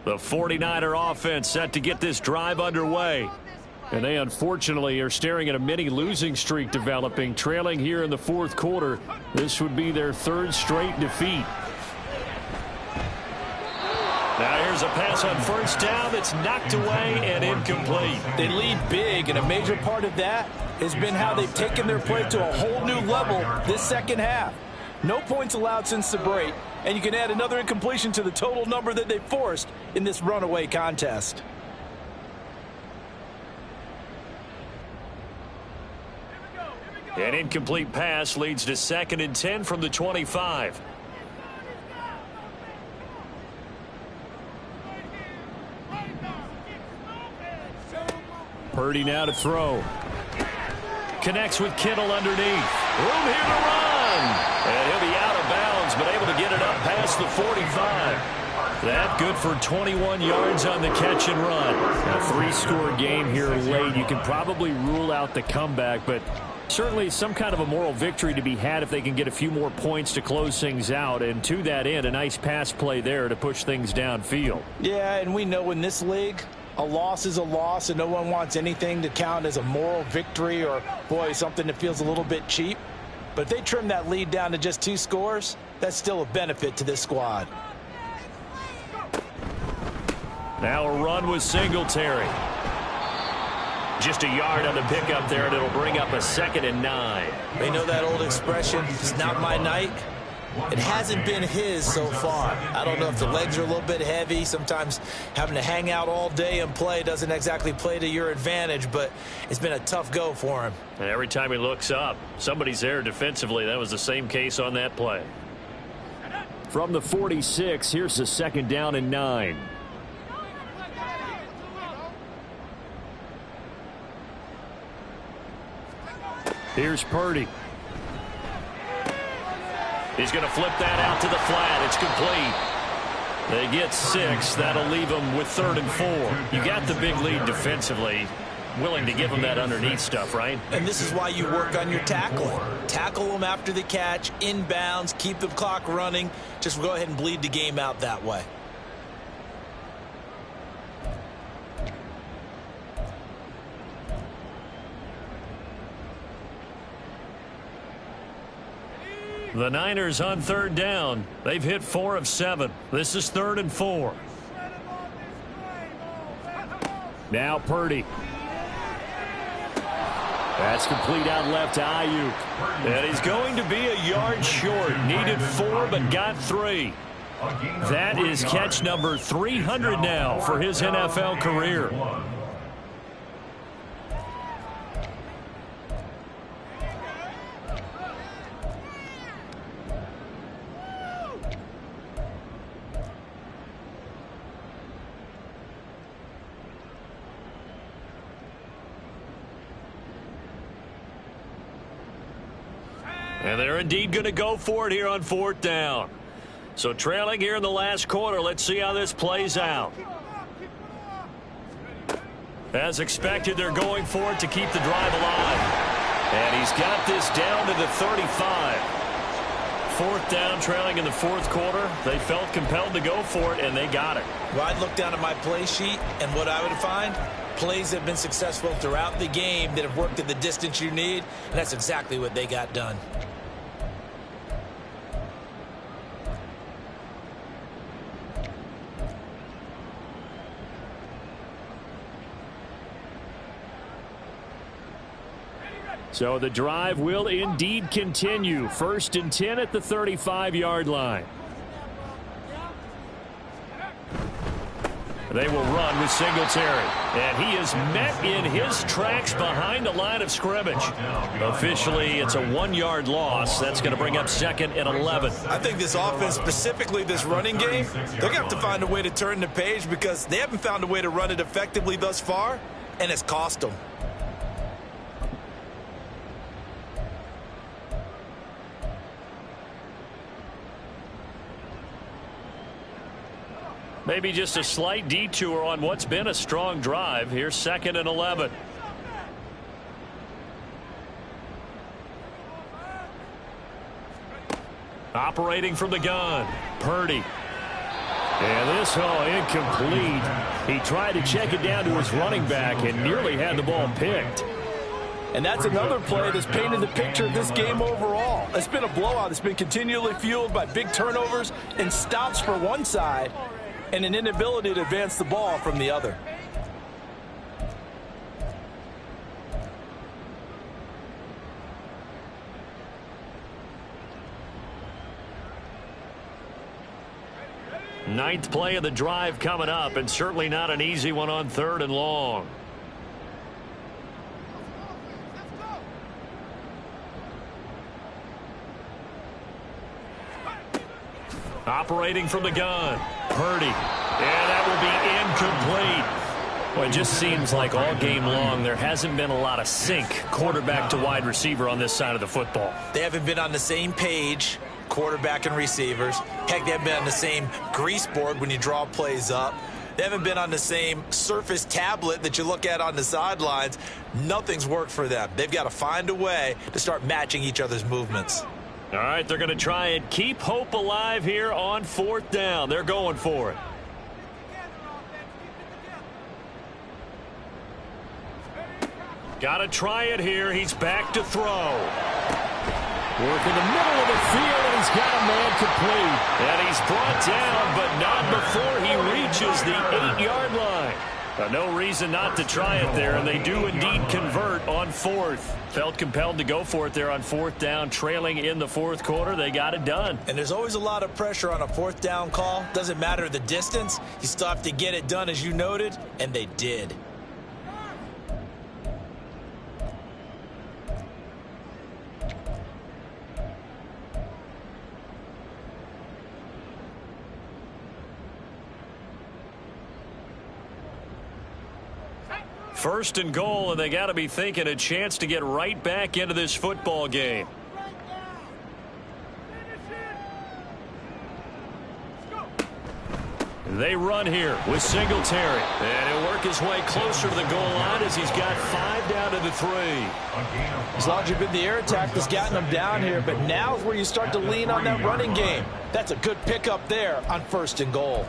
The 49er offense set to get this drive underway. And they unfortunately are staring at a mini losing streak developing, trailing here in the 4th quarter. This would be their 3rd straight defeat. Now here's a pass on 1st down that's knocked away and incomplete. They lead big, and a major part of that has been how they've taken their play to a whole new level this 2nd half. No points allowed since the break, and you can add another incompletion to the total number that they forced in this runaway contest. An incomplete pass leads to 2nd and 10 from the 25. Purdy now to throw. Connects with Kittle underneath. Room here to run. And he'll be out of bounds, but able to get it up past the 45. That good for 21 yards on the catch and run. A 3-score game here late. You can probably rule out the comeback, but certainly some kind of a moral victory to be had if they can get a few more points to close things out. And to that end, a nice pass play there to push things downfield. Yeah, and we know in this league, a loss is a loss, and no one wants anything to count as a moral victory or, boy, something that feels a little bit cheap. But if they trim that lead down to just 2 scores, that's still a benefit to this squad. Now a run with Singletary. Just a yard on the pickup there, and it'll bring up a 2nd and 9. They know that old expression, it's not my night. It hasn't been his so far. I don't know if the legs are a little bit heavy. Sometimes having to hang out all day and play doesn't exactly play to your advantage, but it's been a tough go for him. And every time he looks up, somebody's there defensively. That was the same case on that play. From the 46, here's a 2nd down and 9. Here's Purdy. He's going to flip that out to the flat. It's complete. They get 6. That'll leave them with 3rd and 4. You got the big lead defensively. Willing to give them that underneath stuff, right? And this is why you work on your tackling. Tackle them after the catch, inbounds, keep the clock running. Just go ahead and bleed the game out that way. The Niners on third down. They've hit 4 of 7. This is 3rd and 4. Now Purdy. That's complete out left to Ayuk. And he's going to be a yard short. Needed 4 but got 3. That is catch number 300 now for his NFL career. And they're indeed going to go for it here on 4th down. So trailing here in the last quarter. Let's see how this plays out. As expected, they're going for it to keep the drive alive. And he's got this down to the 35. 4th down, trailing in the 4th quarter. They felt compelled to go for it, and they got it. Well, I'd look down at my play sheet, and what I would find, plays have been successful throughout the game that have worked at the distance you need, and that's exactly what they got done. So the drive will indeed continue. 1st and 10 at the 35-yard line. They will run with Singletary. And he is met in his tracks behind the line of scrimmage. Officially, it's a 1-yard loss. That's going to bring up 2nd and 11. I think this offense, specifically this running game, they're going to have to find a way to turn the page because they haven't found a way to run it effectively thus far, and it's cost them. Maybe just a slight detour on what's been a strong drive. Here's 2nd and 11. Operating from the gun, Purdy. And this, incomplete. He tried to check it down to his running back and nearly had the ball picked. And that's another play that's painted the picture of this game overall. It's been a blowout. It's been continually fueled by big turnovers and stops for one side and an inability to advance the ball from the other. Ninth play of the drive coming up, and certainly not an easy one on 3rd and long. Operating from the gun, Purdy. And that will be incomplete. Well, it just seems like all game long there hasn't been a lot of sync quarterback to wide receiver on this side of the football. They haven't been on the same page, quarterback and receivers. Heck, they haven't been on the same grease board when you draw plays up. They haven't been on the same Surface tablet that you look at on the sidelines. Nothing's worked for them. They've got to find a way to start matching each other's movements. All right, they're going to try and keep hope alive here on 4th down. They're going for it. Got to try it here. He's back to throw. Work in the middle of the field, and he's got a man complete. And he's brought down, but not before he reaches the 8-yard line. No reason not to try it there, and they do indeed convert on 4th. Felt compelled to go for it there on 4th down, trailing in the 4th quarter. They got it done. And there's always a lot of pressure on a 4th down call. Doesn't matter the distance. You still have to get it done, as you noted, and they did. First and goal, and they got to be thinking a chance to get right back into this football game. They run here with Singletary. And he'll work his way closer to the goal line as he's got 5 down to the 3. As long as you've been the air attack that's gotten them down here, but now is where you start to lean on that running game. That's a good pickup there on 1st and goal.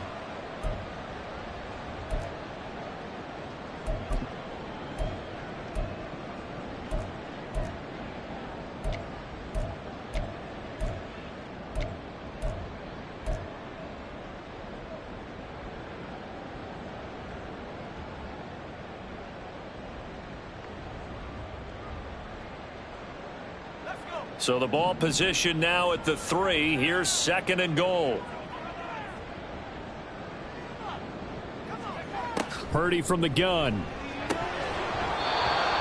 So the ball position now at the 3. Here's 2nd and goal. Purdy from the gun.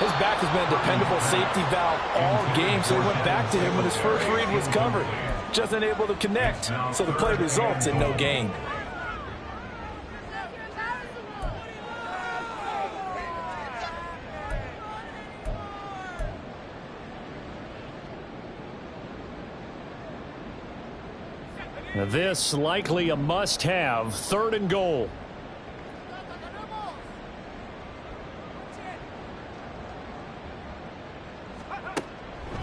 His back has been a dependable safety valve all game, so he went back to him when his first read was covered. Just unable to connect, so the play results in no gain. This likely a must-have. 3rd and goal.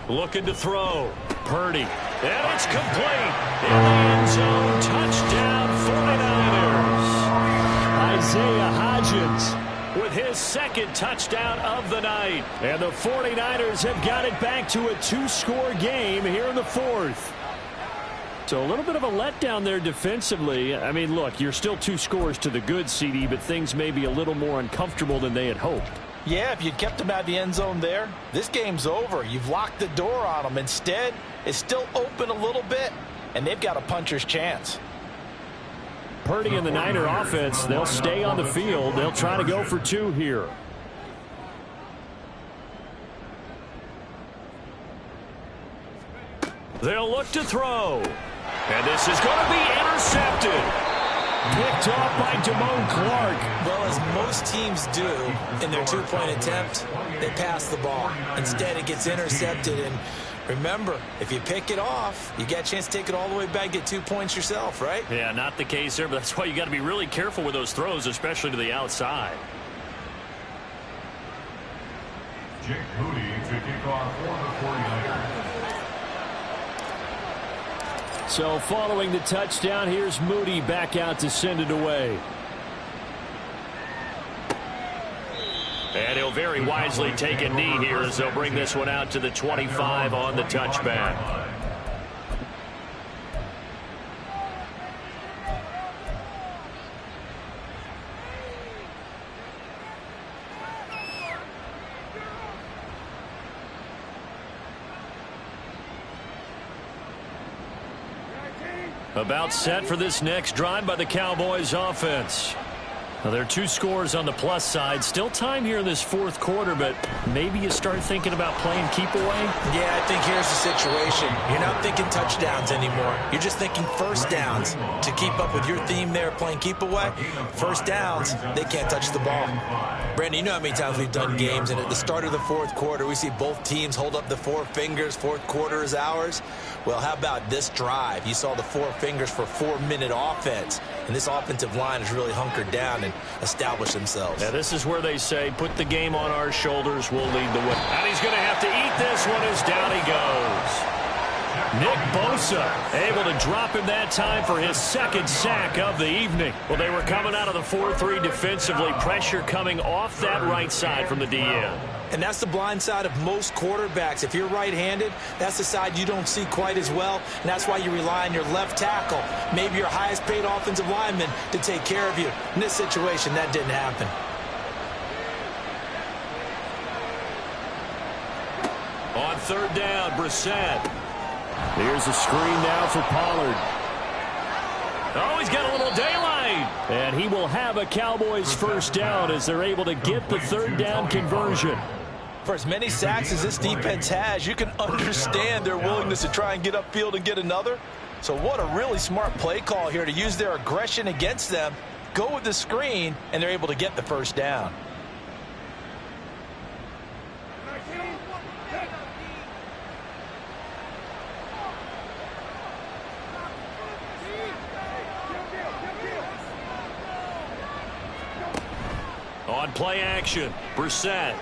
Looking to throw. Purdy. And it's complete. In the end zone. Touchdown 49ers. Isaiah Hodgins with his 2nd touchdown of the night. And the 49ers have got it back to a 2-score game here in the 4th. So a little bit of a letdown there defensively. I mean, look, you're still 2 scores to the good, CD, but things may be a little more uncomfortable than they had hoped. Yeah, if you'd kept them out of the end zone there, this game's over. You've locked the door on them. Instead, it's still open a little bit, and they've got a puncher's chance. Purdy and the Niner offense, they'll stay on the field. They'll try to go for 2 here. They'll look to throw. And this is going to be intercepted. Picked off by Damone Clark. Well, as most teams do in their 2-point attempt, they pass the ball. Instead, it gets intercepted. And remember, if you pick it off, you get a chance to take it all the way back, get 2 points yourself, right? Yeah, not the case there, but that's why you got to be really careful with those throws, especially to the outside. Jake Moody to kick off for the 49ers. So following the touchdown, here's Moody back out to send it away. And he'll very wisely take a knee here as they'll bring this one out to the 25 on the touchback. About set for this next drive by the Cowboys offense. Now, there are 2 scores on the plus side. Still time here in this 4th quarter, but maybe you start thinking about playing keep away. Yeah, I think here's the situation. You're not thinking touchdowns anymore. You're just thinking first downs. To keep up with your theme there, playing keep away, first downs, they can't touch the ball. Brandon, you know how many times we've done games, and at the start of the 4th quarter, we see both teams hold up the 4 fingers, 4th quarter is ours. Well, how about this drive? You saw the 4 fingers for 4-minute offense, and this offensive line is really hunkered down and established themselves. Yeah, this is where they say, put the game on our shoulders, we'll lead the way. And he's going to have to eat this one as down he goes. Nick Bosa able to drop him that time for his 2nd sack of the evening. Well, they were coming out of the 4-3 defensively. Pressure coming off that right side from the DN. And that's the blind side of most quarterbacks. If you're right-handed, that's the side you don't see quite as well, and that's why you rely on your left tackle, maybe your highest-paid offensive lineman, to take care of you. In this situation, that didn't happen. On 3rd down, Brissett. Here's a screen now for Pollard. Oh, he's got a little daylight. And he will have a Cowboys first down as they're able to get the 3rd down conversion. For as many sacks as this defense has, you can understand their willingness to try and get upfield and get another. So what a really smart play call here to use their aggression against them, go with the screen, and they're able to get the first down. On play action, Brissett.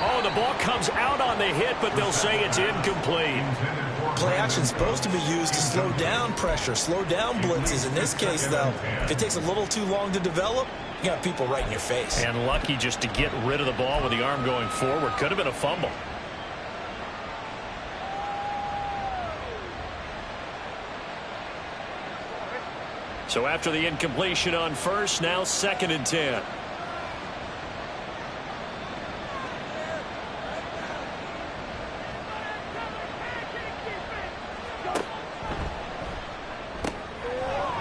Oh, the ball comes out on the hit, but they'll say it's incomplete. Play action's supposed to be used to slow down pressure, slow down blitzes. In this case, though, if it takes a little too long to develop, you got people right in your face. And lucky just to get rid of the ball with the arm going forward. Could have been a fumble. So after the incompletion on first, now 2nd and 10.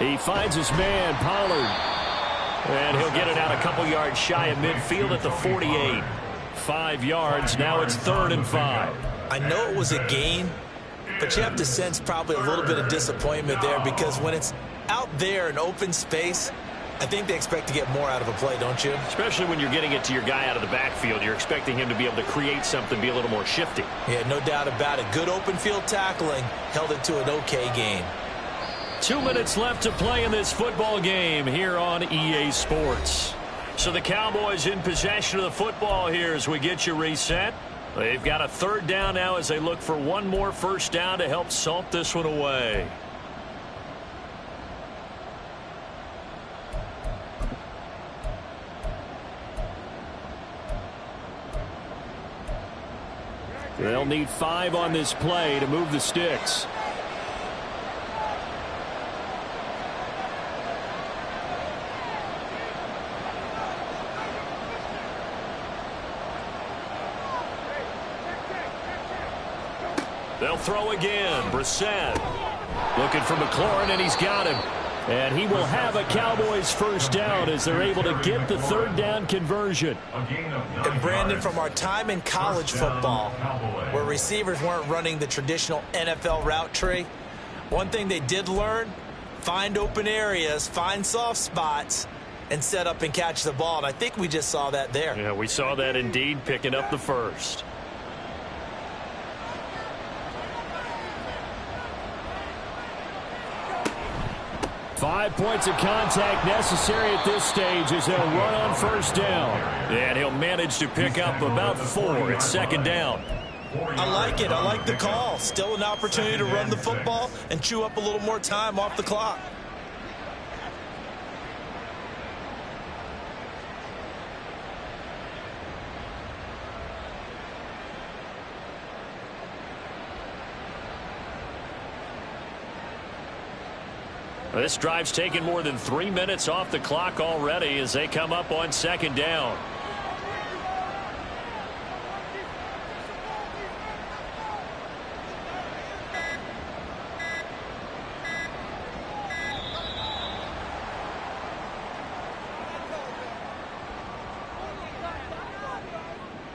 He finds his man, Pollard. And he'll get it out a couple yards shy of midfield at the 48. 5 yards. Now it's 3rd and 5. I know it was a gain, but you have to sense probably a little bit of disappointment there because when it's out there in open space, I think they expect to get more out of a play, don't you? Especially when you're getting it to your guy out of the backfield. You're expecting him to be able to create something, be a little more shifty. Yeah, no doubt about it. Good open field tackling held it to an okay gain. 2 minutes left to play in this football game here on EA Sports. So the Cowboys in possession of the football here as we get you reset. They've got a 3rd down now as they look for one more 1st down to help salt this one away. They'll need 5 on this play to move the sticks. They'll throw again. Brissett looking for McLaurin, and he's got him. And he will have a Cowboys 1st down as they're able to get the 3rd down conversion. And Brandon, from our time in college football, where receivers weren't running the traditional NFL route tree, one thing they did learn, find open areas, find soft spots, and set up and catch the ball. And I think we just saw that there. Yeah, we saw that indeed, picking up the 1st. 5 points of contact necessary at this stage as they'll run on 1st down. And he'll manage to pick up about 4. It's 2nd down. I like it. I like the call. Still an opportunity to run the football and chew up a little more time off the clock. This drive's taken more than 3 minutes off the clock already as they come up on 2nd down.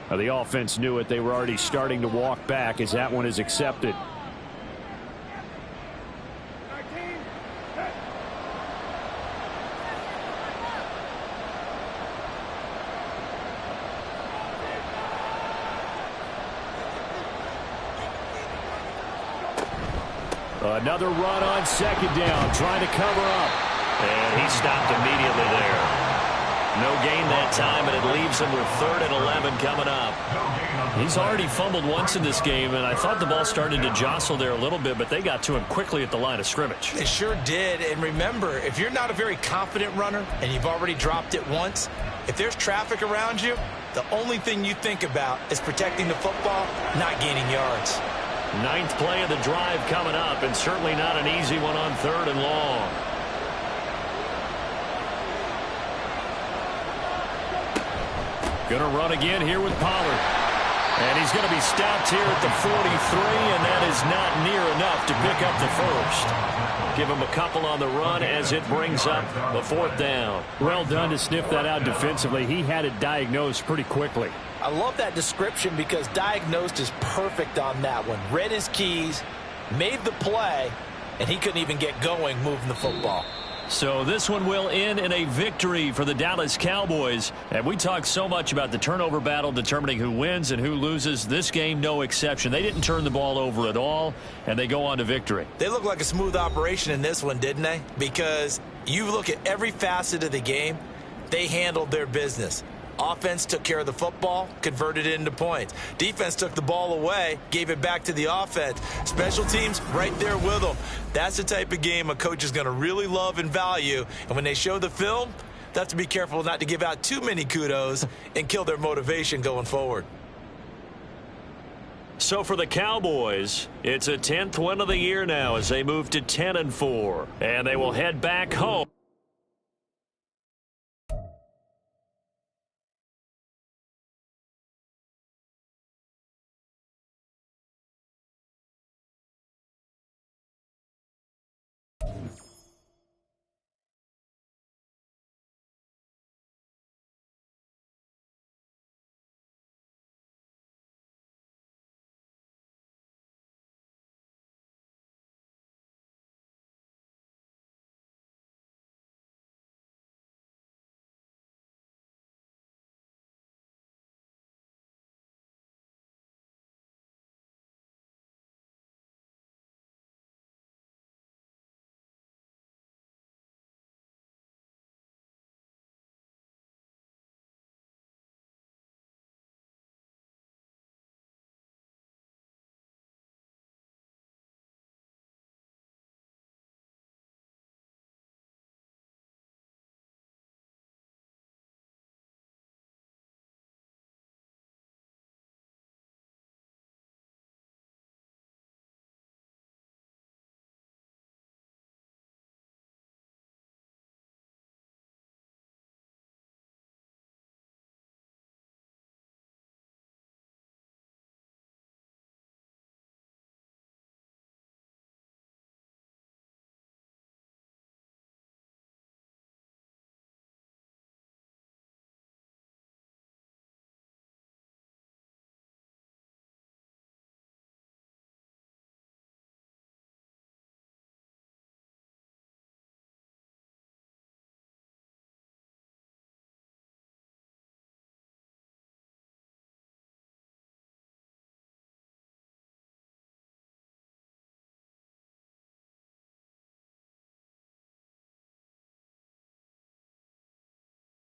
Now the offense knew it. They were already starting to walk back as that one is accepted. Another run on 2nd down, trying to cover up. And he stopped immediately there. No gain that time, and it leaves him with 3rd and 11 coming up. He's already fumbled once in this game, and I thought the ball started to jostle there a little bit, but they got to him quickly at the line of scrimmage. They sure did. And remember, if you're not a very confident runner and you've already dropped it once, if there's traffic around you, the only thing you think about is protecting the football, not gaining yards. 9th play of the drive coming up, and certainly not an easy one on 3rd and long. Going to run again here with Pollard. And he's going to be stopped here at the 43, and that is not near enough to pick up the 1st. Give him a couple on the run as it brings up the 4th down. Well done to sniff that out defensively. He had it diagnosed pretty quickly. I love that description because diagnosed is perfect on that one. Read his keys, made the play, and he couldn't even get going moving the football. So this one will end in a victory for the Dallas Cowboys. And we talk so much about the turnover battle determining who wins and who loses. This game, no exception. They didn't turn the ball over at all, and they go on to victory. They look like a smooth operation in this one, didn't they? Because you look at every facet of the game, they handled their business. Offense took care of the football, converted it into points. Defense took the ball away, gave it back to the offense. Special teams right there with them. That's the type of game a coach is going to really love and value. And when they show the film, they have to be careful not to give out too many kudos and kill their motivation going forward. So for the Cowboys, it's a 10th win of the year now as they move to 10-4. And they will head back home.